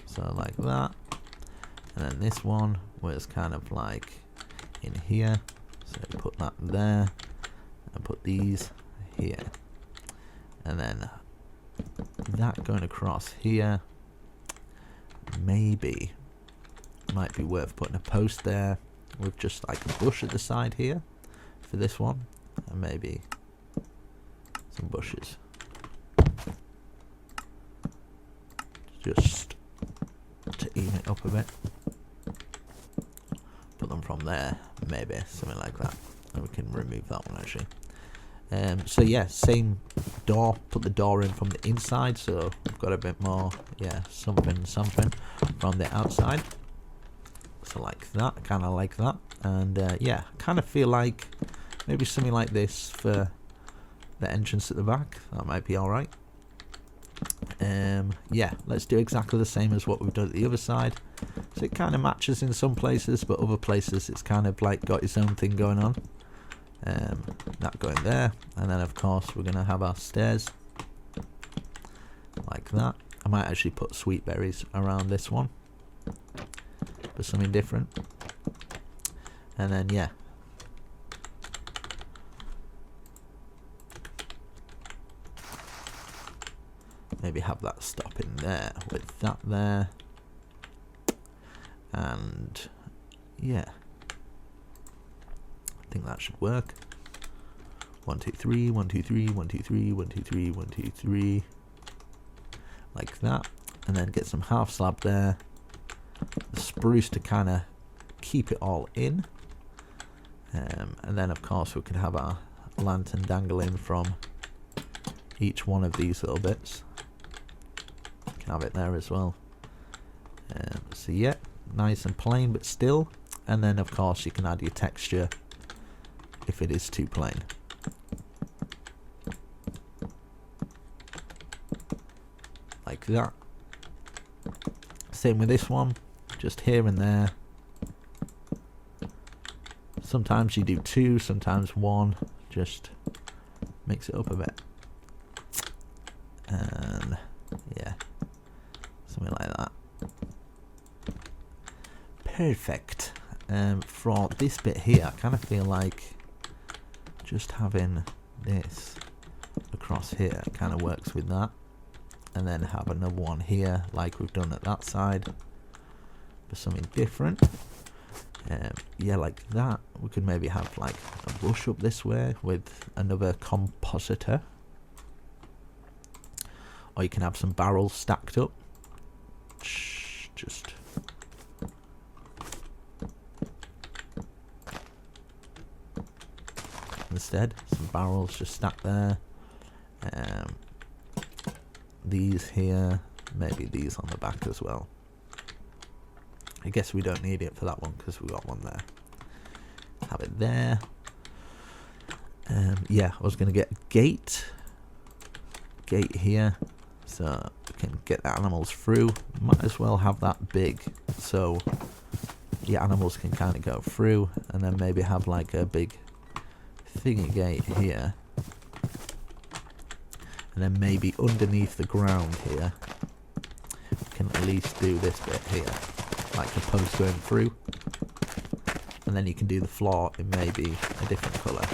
So like that, and then this one was kind of like in here, so put that there and put these here, and then that going across here. Maybe might be worth putting a post there with just like a bush at the side here for this one, and maybe some bushes just to even it up a bit. Put them from there, maybe something like that, and we can remove that one actually. So yeah, same door, put the door in from the inside, so we've got a bit more, yeah, something from the outside. So like that, kind of like that, and yeah, kind of feel like maybe something like this for the entrance at the back. That might be all right. Yeah, let's do exactly the same as what we've done at the other side. So it kind of matches in some places, but other places it's kind of like got its own thing going on. That going there, and then of course we're gonna have our stairs like that. I might actually put sweet berries around this one for something different, and then yeah, maybe have that stop in there with that there, and yeah, I think that should work. 1 2 3 1 2 3 1 2 3 1 2 3 1 2 3, like that, and then get some half slab there, the spruce to kind of keep it all in, and then of course we can have our lantern dangling from each one of these little bits. Can have it there as well. So yeah, nice and plain but still, and then of course you can add your texture if it is too plain. Like that. Same with this one, just here and there. Sometimes you do 2, sometimes 1, just mix it up a bit. And yeah, something like that. Perfect. For this bit here, I kind of feel like just having this across here kind of works with that, and then have another one here like we've done at that side for something different. Yeah, like that. We could maybe have like a bush up this way with another compositor, or you can have some barrels stacked up. Just instead. Some barrels just stacked there. These here, maybe these on the back as well. I guess we don't need it for that one because we got one there. Have it there. Yeah, I was going to get a gate here, so we can get the animals through. Might as well have that big, so your animals can kind of go through, and then maybe have like a big thingy gate here, and then maybe underneath the ground here we can at least do this bit here, like a post going through, and then you can do the floor in maybe a different colour.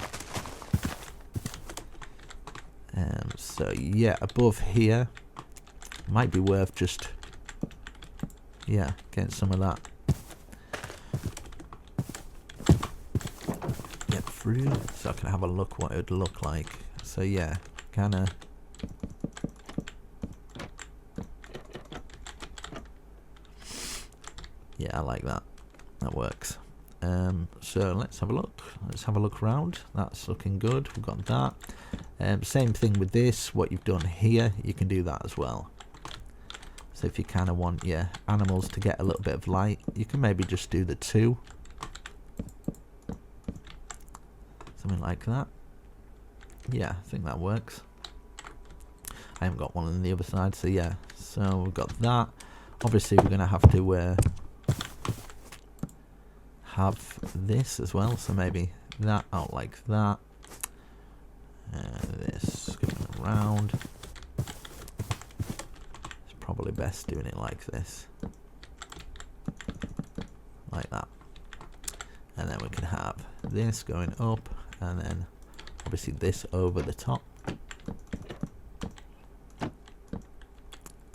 So yeah, above here might be worth just getting some of that. Get through so I can have a look what it would look like. So yeah, kinda I like that. That works. So let's have a look. Let's have a look around. That's looking good. We've got that. Same thing with this. What you've done here, you can do that as well. So if you kind of want your animals to get a little bit of light, you can maybe just do the 2. Something like that. Yeah, I think that works. I haven't got one on the other side, so yeah. So we've got that. Obviously we're going to have to have this as well, so maybe that out like that. This going around. It's probably best doing it like this, like that, and then we can have this going up, and then obviously this over the top,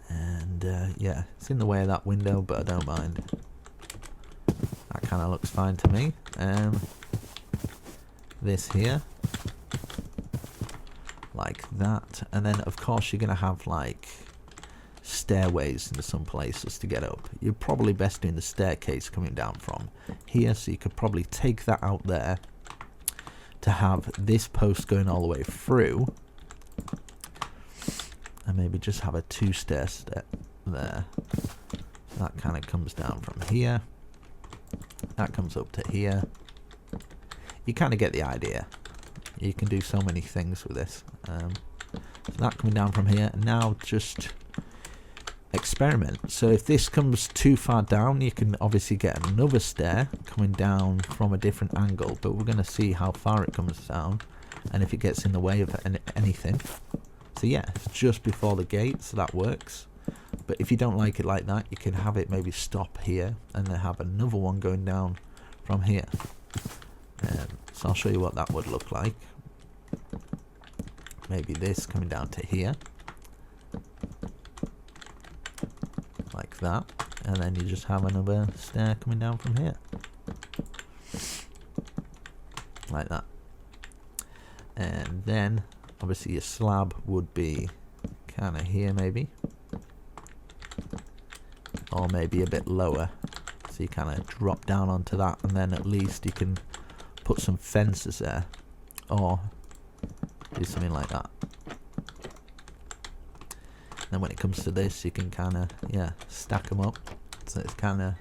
and yeah, it's in the way of that window, but I don't mind. That kind of looks fine to me. This here, like that, and then of course you're gonna have like stairways into some places to get up. You're probably best doing the staircase coming down from here, so you could probably take that out there to have this post going all the way through, and maybe just have a 2-stair step there. So that kind of comes down from here, that comes up to here. You kind of get the idea. You can do so many things with this. So that coming down from here, and now just experiment. So if this comes too far down, you can obviously get another stair coming down from a different angle, but we're going to see how far it comes down and if it gets in the way of anything. So yeah, it's just before the gate, so that works. But if you don't like it like that, you can have it maybe stop here and then have another one going down from here. So I'll show you what that would look like. Maybe this coming down to here, like that, and then you just have another stair coming down from here, like that. And then obviously your slab would be kind of here maybe, or maybe a bit lower, so you kind of drop down onto that, and then at least you can put some fences there, or do something like that. Then when it comes to this, you can kind of stack them up, so it's kind of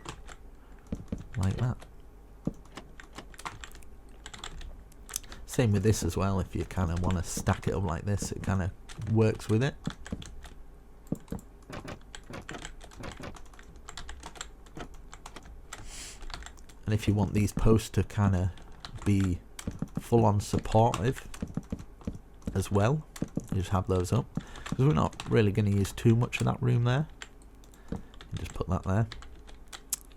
like that. Same with this as well. If you kind of want to stack it up like this, it kind of works with it. And if you want these posts to kind of be full on supportive as well, you just have those up, because we're not really going to use too much of that room there. You just put that there,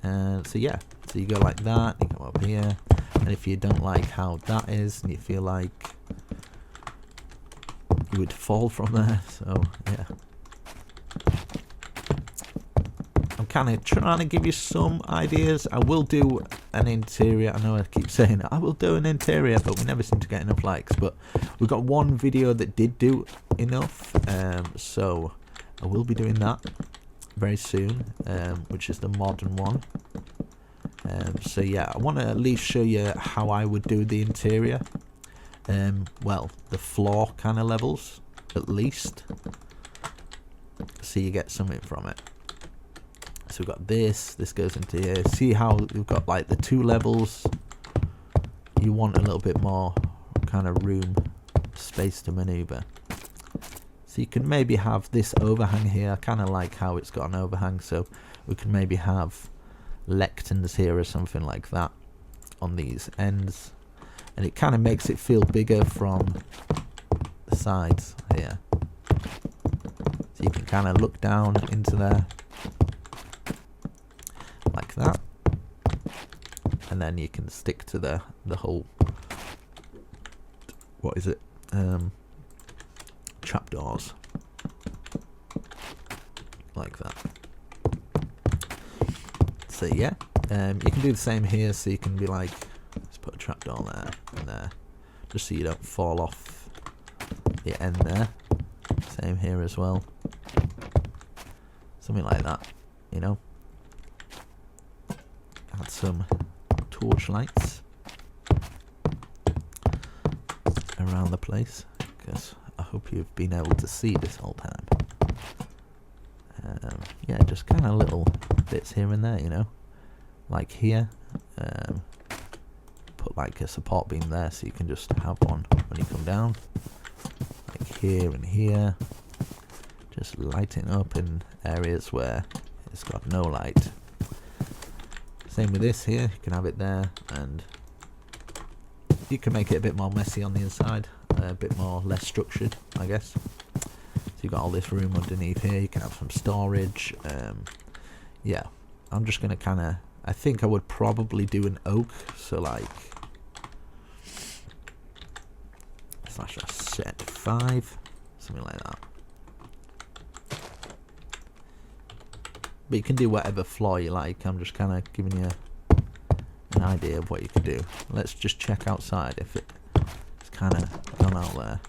and so yeah, so you go like that, you go up here, and if you don't like how that is and you feel like you would fall from there, so yeah, I'm kind of trying to give you some ideas. I will do an interior. I know I keep saying it. I will do an interior, but we never seem to get enough likes. But we've got one video that did do enough, so I will be doing that very soon, which is the modern one. So yeah, I want to at least show you how I would do the interior. well, the floor kind of levels at least, so you get something from it. So we've got this goes into here. See how we've got like the 2 levels? You want a little bit more kind of room, space to maneuver. So you can maybe have this overhang here. I kind of like how it's got an overhang, so we can maybe have lecterns here or something like that on these ends, and it kind of makes it feel bigger from the sides here. So you can kind of look down into there like that, and then you can stick to the whole, what is it, trapdoors like that. So yeah, you can do the same here. So you can be like, let's put a trapdoor there and there, just so you don't fall off the end there. Same here as well, something like that, you know. Add some torch lights around the place, because I hope you've been able to see this whole time. Yeah, just kind of little bits here and there, you know, like here. Put like a support beam there, so you can just have one when you come down, like here and here, just lighting up in areas where it's got no light. Same with this here, you can have it there, and you can make it a bit more messy on the inside, a bit more less structured, I guess. So you've got all this room underneath here, you can have some storage. Yeah, I'm just going to kind of, I think I would probably do an oak, so like, slash a set 5, something like that. But you can do whatever floor you like. I'm just kind of giving you an idea of what you can do. Let's just check outside if it's kind of gone out there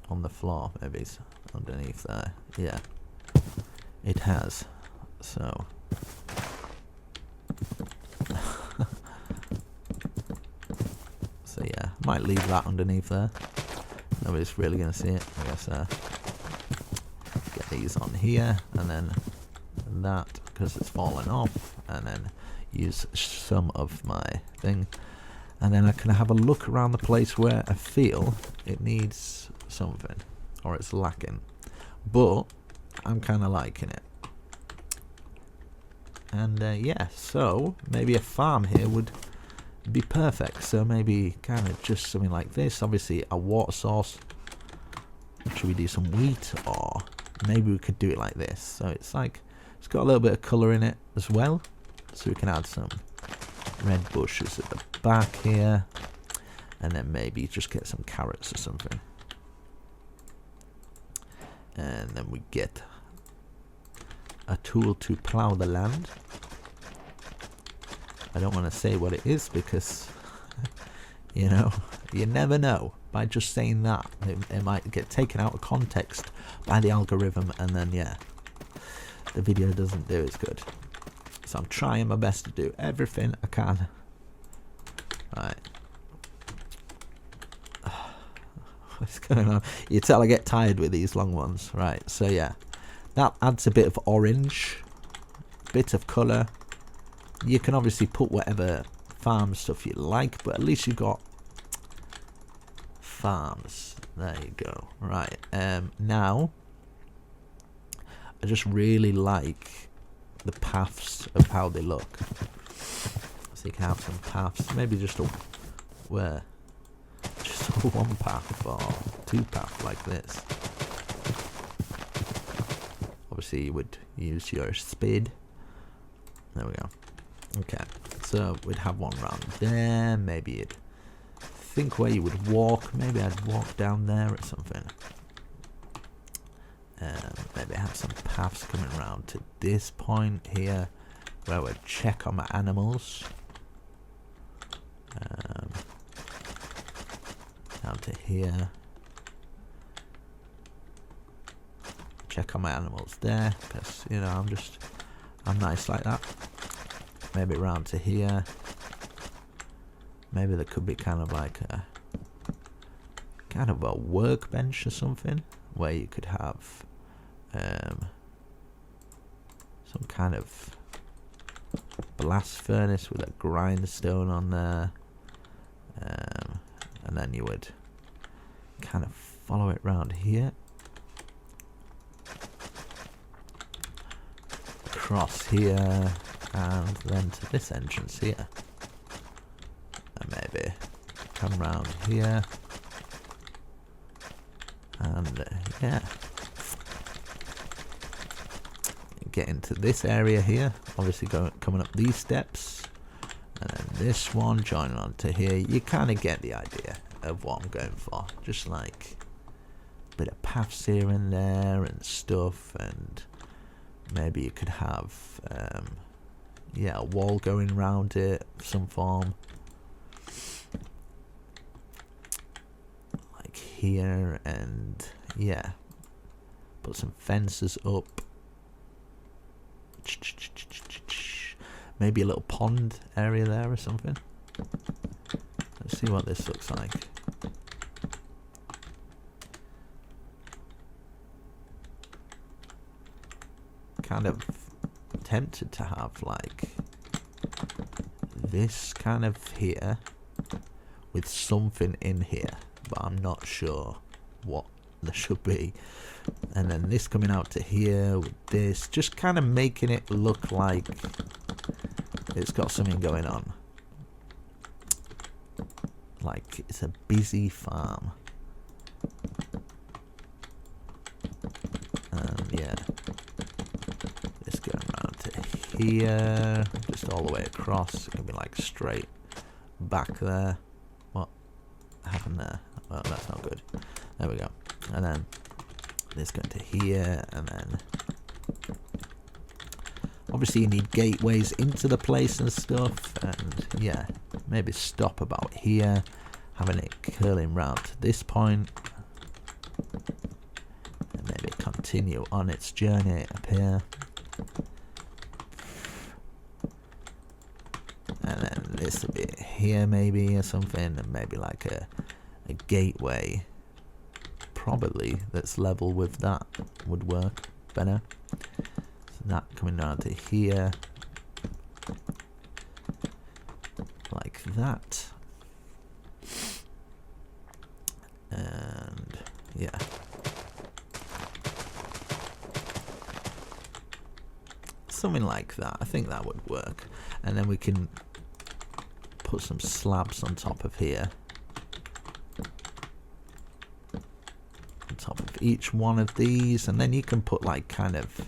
on the floor. Maybe it's underneath there. Yeah, it has. So so yeah, might leave that underneath there. Nobody's really going to see it, I guess. Get these on here, and then that, because it's fallen off, and then use some of my thing, and then I can have a look around the place where I feel it needs something or it's lacking, but I'm kind of liking it. And yeah, so maybe a farm here would be perfect. So maybe kind of just something like this, obviously a water source. Should we do some wheat, or maybe we could do it like this, so it's like it's got a little bit of colour in it as well, so we can add some red bushes at the back here, and then maybe just get some carrots or something, and then we get a tool to plough the land. I don't want to say what it is, because you know, you never know. By just saying that, it might get taken out of context by the algorithm, and then yeah, the video doesn't do as good. So I'm trying my best to do everything I can. Right. What's going on? You tell I get tired with these long ones. Right, so yeah, that adds a bit of orange, bit of colour. You can obviously put whatever farm stuff you like, but at least you've got farms. There you go. Right, now I just really like the paths of how they look. So you can have some paths, maybe just a just a 1 path or 2 path like this. Obviously you would use your spade. There we go. Okay, so we'd have one round there. Maybe you'd think where you would walk. Maybe I'd walk down there or something. Maybe I have some paths coming around to this point here, where I would check on my animals. Down to here. Check on my animals there, because you know I'm nice like that. Maybe round to here. Maybe there could be kind of like a kind of a workbench or something, where you could have some kind of blast furnace with a grindstone on there, and then you would kind of follow it round here, across here, and then to this entrance here, and maybe come round here, and yeah, get into this area here, obviously coming up these steps, and then this one joining on to here. You kind of get the idea of what I'm going for, just like a bit of paths here and there and stuff, and maybe you could have yeah, a wall going around it of some form, like here, and yeah, put some fences up, maybe a little pond area there or something. Let's see what this looks like. Kind of tempted to have like this kind of here with something in here, but I'm not sure what there should be. And then this coming out to here with this, just kind of making it look like it's got something going on, like it's a busy farm. And yeah, this going around to here, just all the way across. It's gonna be like straight back there. What happened there? Well, that's not good. There we go. And then this going to here, and then obviously you need gateways into the place and stuff, and yeah, maybe stop about here, having it curling round to this point, and maybe continue on its journey up here, and then this will be here maybe or something, and maybe like a gateway probably that's level with that would work better. So that coming down to here like that, and yeah, something like that. I think that would work. And then we can put some slabs on top of here, on top of each one of these, and then you can put like kind of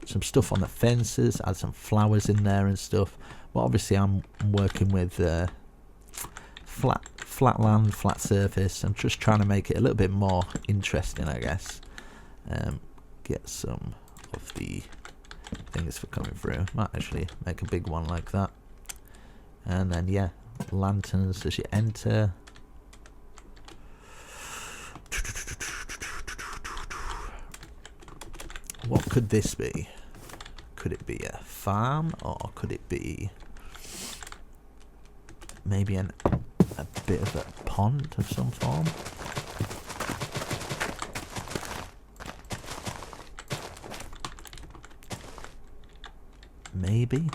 some stuff on the fences, add some flowers in there and stuff. But obviously I'm working with flat land, flat surface. I'm just trying to make it a little bit more interesting, I guess. Get some of the things for coming through. Might actually make a big one like that. And then yeah, lanterns as you enter. What could this be? Could it be a farm, or could it be maybe a bit of a pond of some form? Maybe.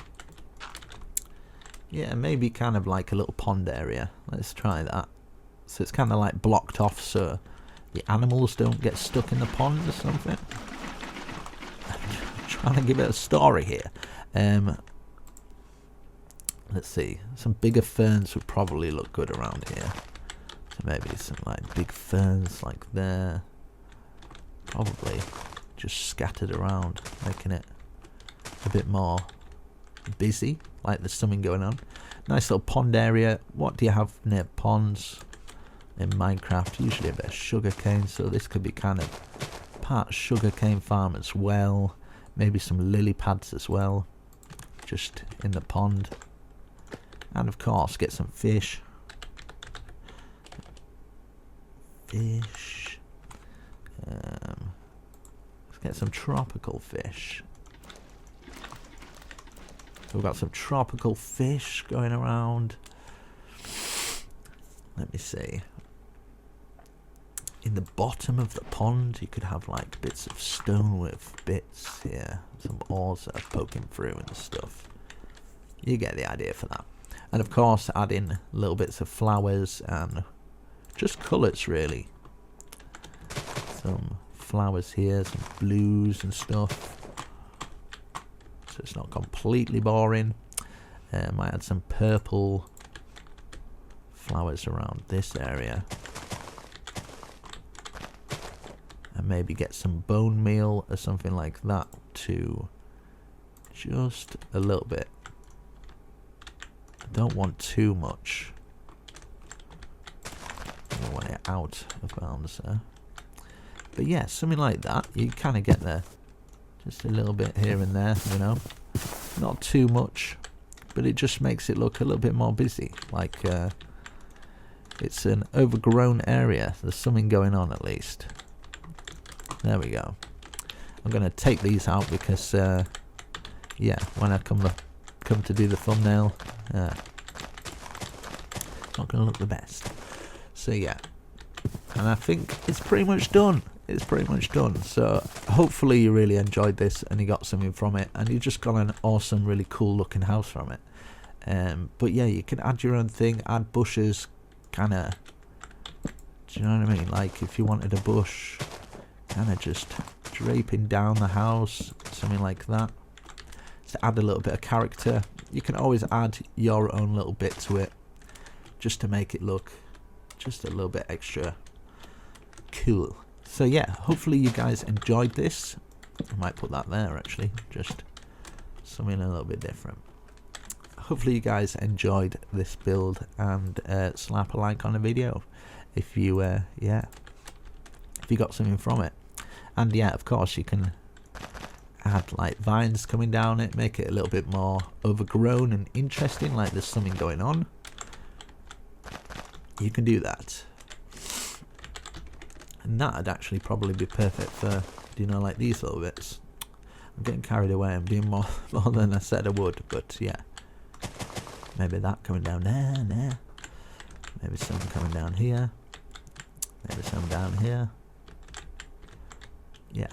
Yeah, maybe kind of like a little pond area. Let's try that. So it's kind of like blocked off so the animals don't get stuck in the pond or something. I'm trying to give it a story here. Let's see. Some bigger ferns would probably look good around here. So maybe some like big ferns like there. Probably just scattered around, making it a bit more busy, like there's something going on. Nice little pond area. What do you have near ponds in Minecraft? Usually a bit of sugarcane, so this could be kind of part sugarcane farm as well. Maybe some lily pads as well, just in the pond. And of course get some fish. Let's get some tropical fish. So we've got some tropical fish going around. Let me see. in the bottom of the pond, you could have like bits of stone with bits here, some ores that are poking through and stuff. You get the idea for that. And of course, add in little bits of flowers and just colours really. Some flowers here, some blues and stuff, so it's not completely boring. Might add some purple flowers around this area, and maybe get some bone meal or something like that too. Just a little bit. I don't want too much. I don't want it out of bounds there. But yeah, something like that. You kind of get there. Just a little bit here and there, you know. Not too much, but it just makes it look a little bit more busy. Like it's an overgrown area. There's something going on at least. There we go. I'm going to take these out because, yeah, when I come to do the thumbnail, it's not going to look the best. So yeah, and I think it's pretty much done. It's pretty much done. So hopefully you really enjoyed this and you got something from it, and you just got an awesome, really cool looking house from it. But yeah, you can add your own thing, add bushes, kind of, do you know what I mean? Like if you wanted a bush, kind of just draping down the house, something like that, to add a little bit of character. You can always add your own little bit to it, just to make it look just a little bit extra cool. So yeah, hopefully you guys enjoyed this. I might put that there actually, just something a little bit different. Hopefully you guys enjoyed this build, and slap a like on the video if you yeah, if you got something from it. And yeah, of course you can add like vines coming down it, make it a little bit more overgrown and interesting, like there's something going on. You can do that, and that'd actually probably be perfect for, you know, like these little bits. I'm getting carried away, I'm doing more than I said I would, but yeah, maybe that coming down there, maybe some coming down here, maybe some down here, yeah,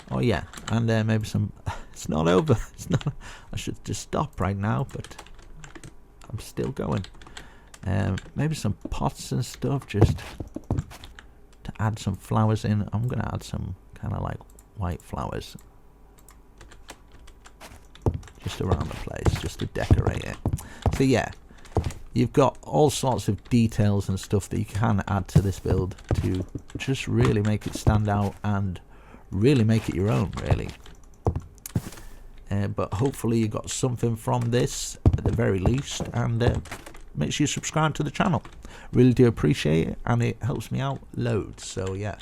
oh yeah, and maybe some, it's not over, it's not, I should just stop right now, but I'm still going. Maybe some pots and stuff, just to add some flowers in. I'm gonna add some kind of like white flowers just around the place, just to decorate it. So yeah, you've got all sorts of details and stuff that you can add to this build to just really make it stand out and really make it your own, really. But hopefully you got something from this at the very least, and make sure you subscribe to the channel. Really do appreciate it, and it helps me out loads. So yeah,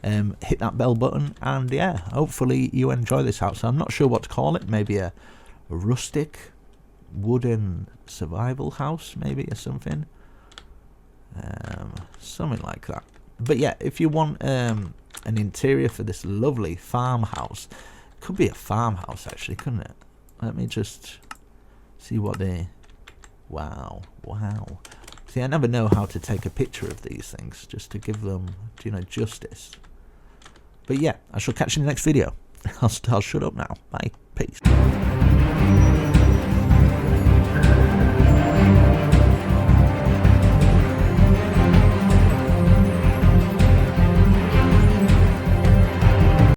hit that bell button, and yeah, hopefully you enjoy this house. I'm not sure what to call it. Maybe a rustic wooden survival house, maybe, or something, something like that. But yeah, if you want an interior for this lovely farmhouse, could be a farmhouse actually, couldn't it? Let me just see what they, wow, see, I never know how to take a picture of these things just to give them, you know, justice. But yeah, I shall catch you in the next video. I'll shut up now. Bye. Peace.